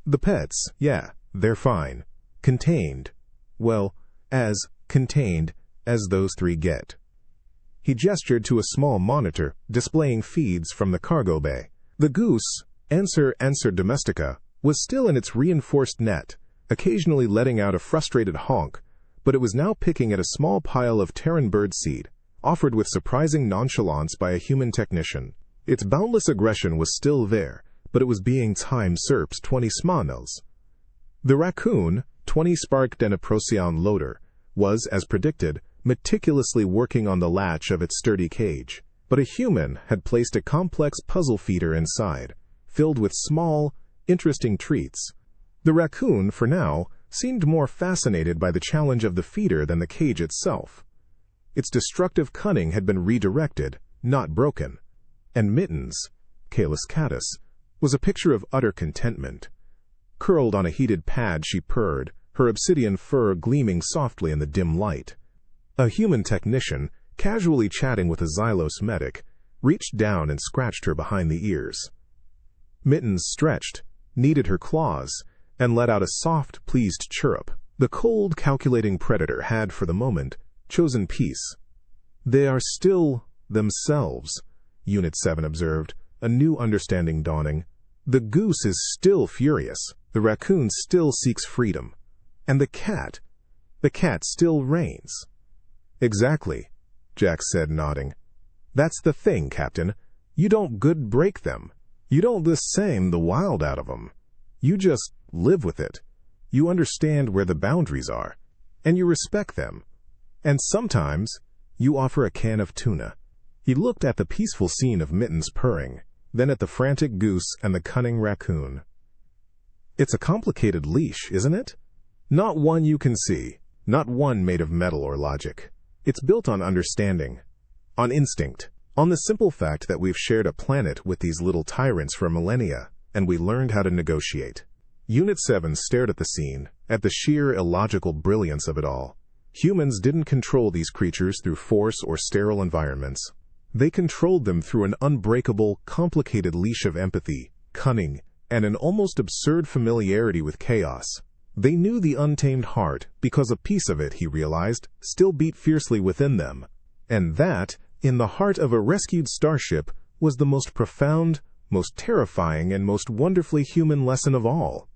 "The pets, yeah, they're fine. Contained. Well, as contained as those three get." He gestured to a small monitor displaying feeds from the cargo bay. The goose, Anser domestica, was still in its reinforced net, occasionally letting out a frustrated honk, but it was now picking at a small pile of Terran birdseed, offered with surprising nonchalance by a human technician. Its boundless aggression was still there, but it was being time-serped 20 smanels. The raccoon, 20 sparked and a Procyon loader, was, as predicted, meticulously working on the latch of its sturdy cage. But a human had placed a complex puzzle feeder inside, filled with small, interesting treats. The raccoon, for now, seemed more fascinated by the challenge of the feeder than the cage itself. Its destructive cunning had been redirected, not broken. And Mittens, Caelus catus, was a picture of utter contentment. Curled on a heated pad she purred, her obsidian fur gleaming softly in the dim light. A human technician, casually chatting with a Xylos medic, reached down and scratched her behind the ears. Mittens stretched, kneaded her claws, and let out a soft, pleased chirrup. The cold, calculating predator had, for the moment, chosen peace. "They are still themselves," Unit 7 observed, a new understanding dawning. "The goose is still furious, the raccoon still seeks freedom, and the cat still reigns." "Exactly," Jack said, nodding. "That's the thing, Captain. You don't good break them. You don't the same the wild out of them. You just live with it. You understand where the boundaries are, and you respect them. And sometimes you offer a can of tuna." He looked at the peaceful scene of Mittens purring, then at the frantic goose and the cunning raccoon. "It's a complicated leash, isn't it? Not one you can see, not one made of metal or logic. It's built on understanding, on instinct, on the simple fact that we've shared a planet with these little tyrants for millennia, and we learned how to negotiate." Unit 7 stared at the scene, at the sheer illogical brilliance of it all. Humans didn't control these creatures through force or sterile environments. They controlled them through an unbreakable, complicated leash of empathy, cunning, and an almost absurd familiarity with chaos. They knew the untamed heart because a piece of it, he realized, still beat fiercely within them. And that, in the heart of a rescued starship, was the most profound, most terrifying, and most wonderfully human lesson of all.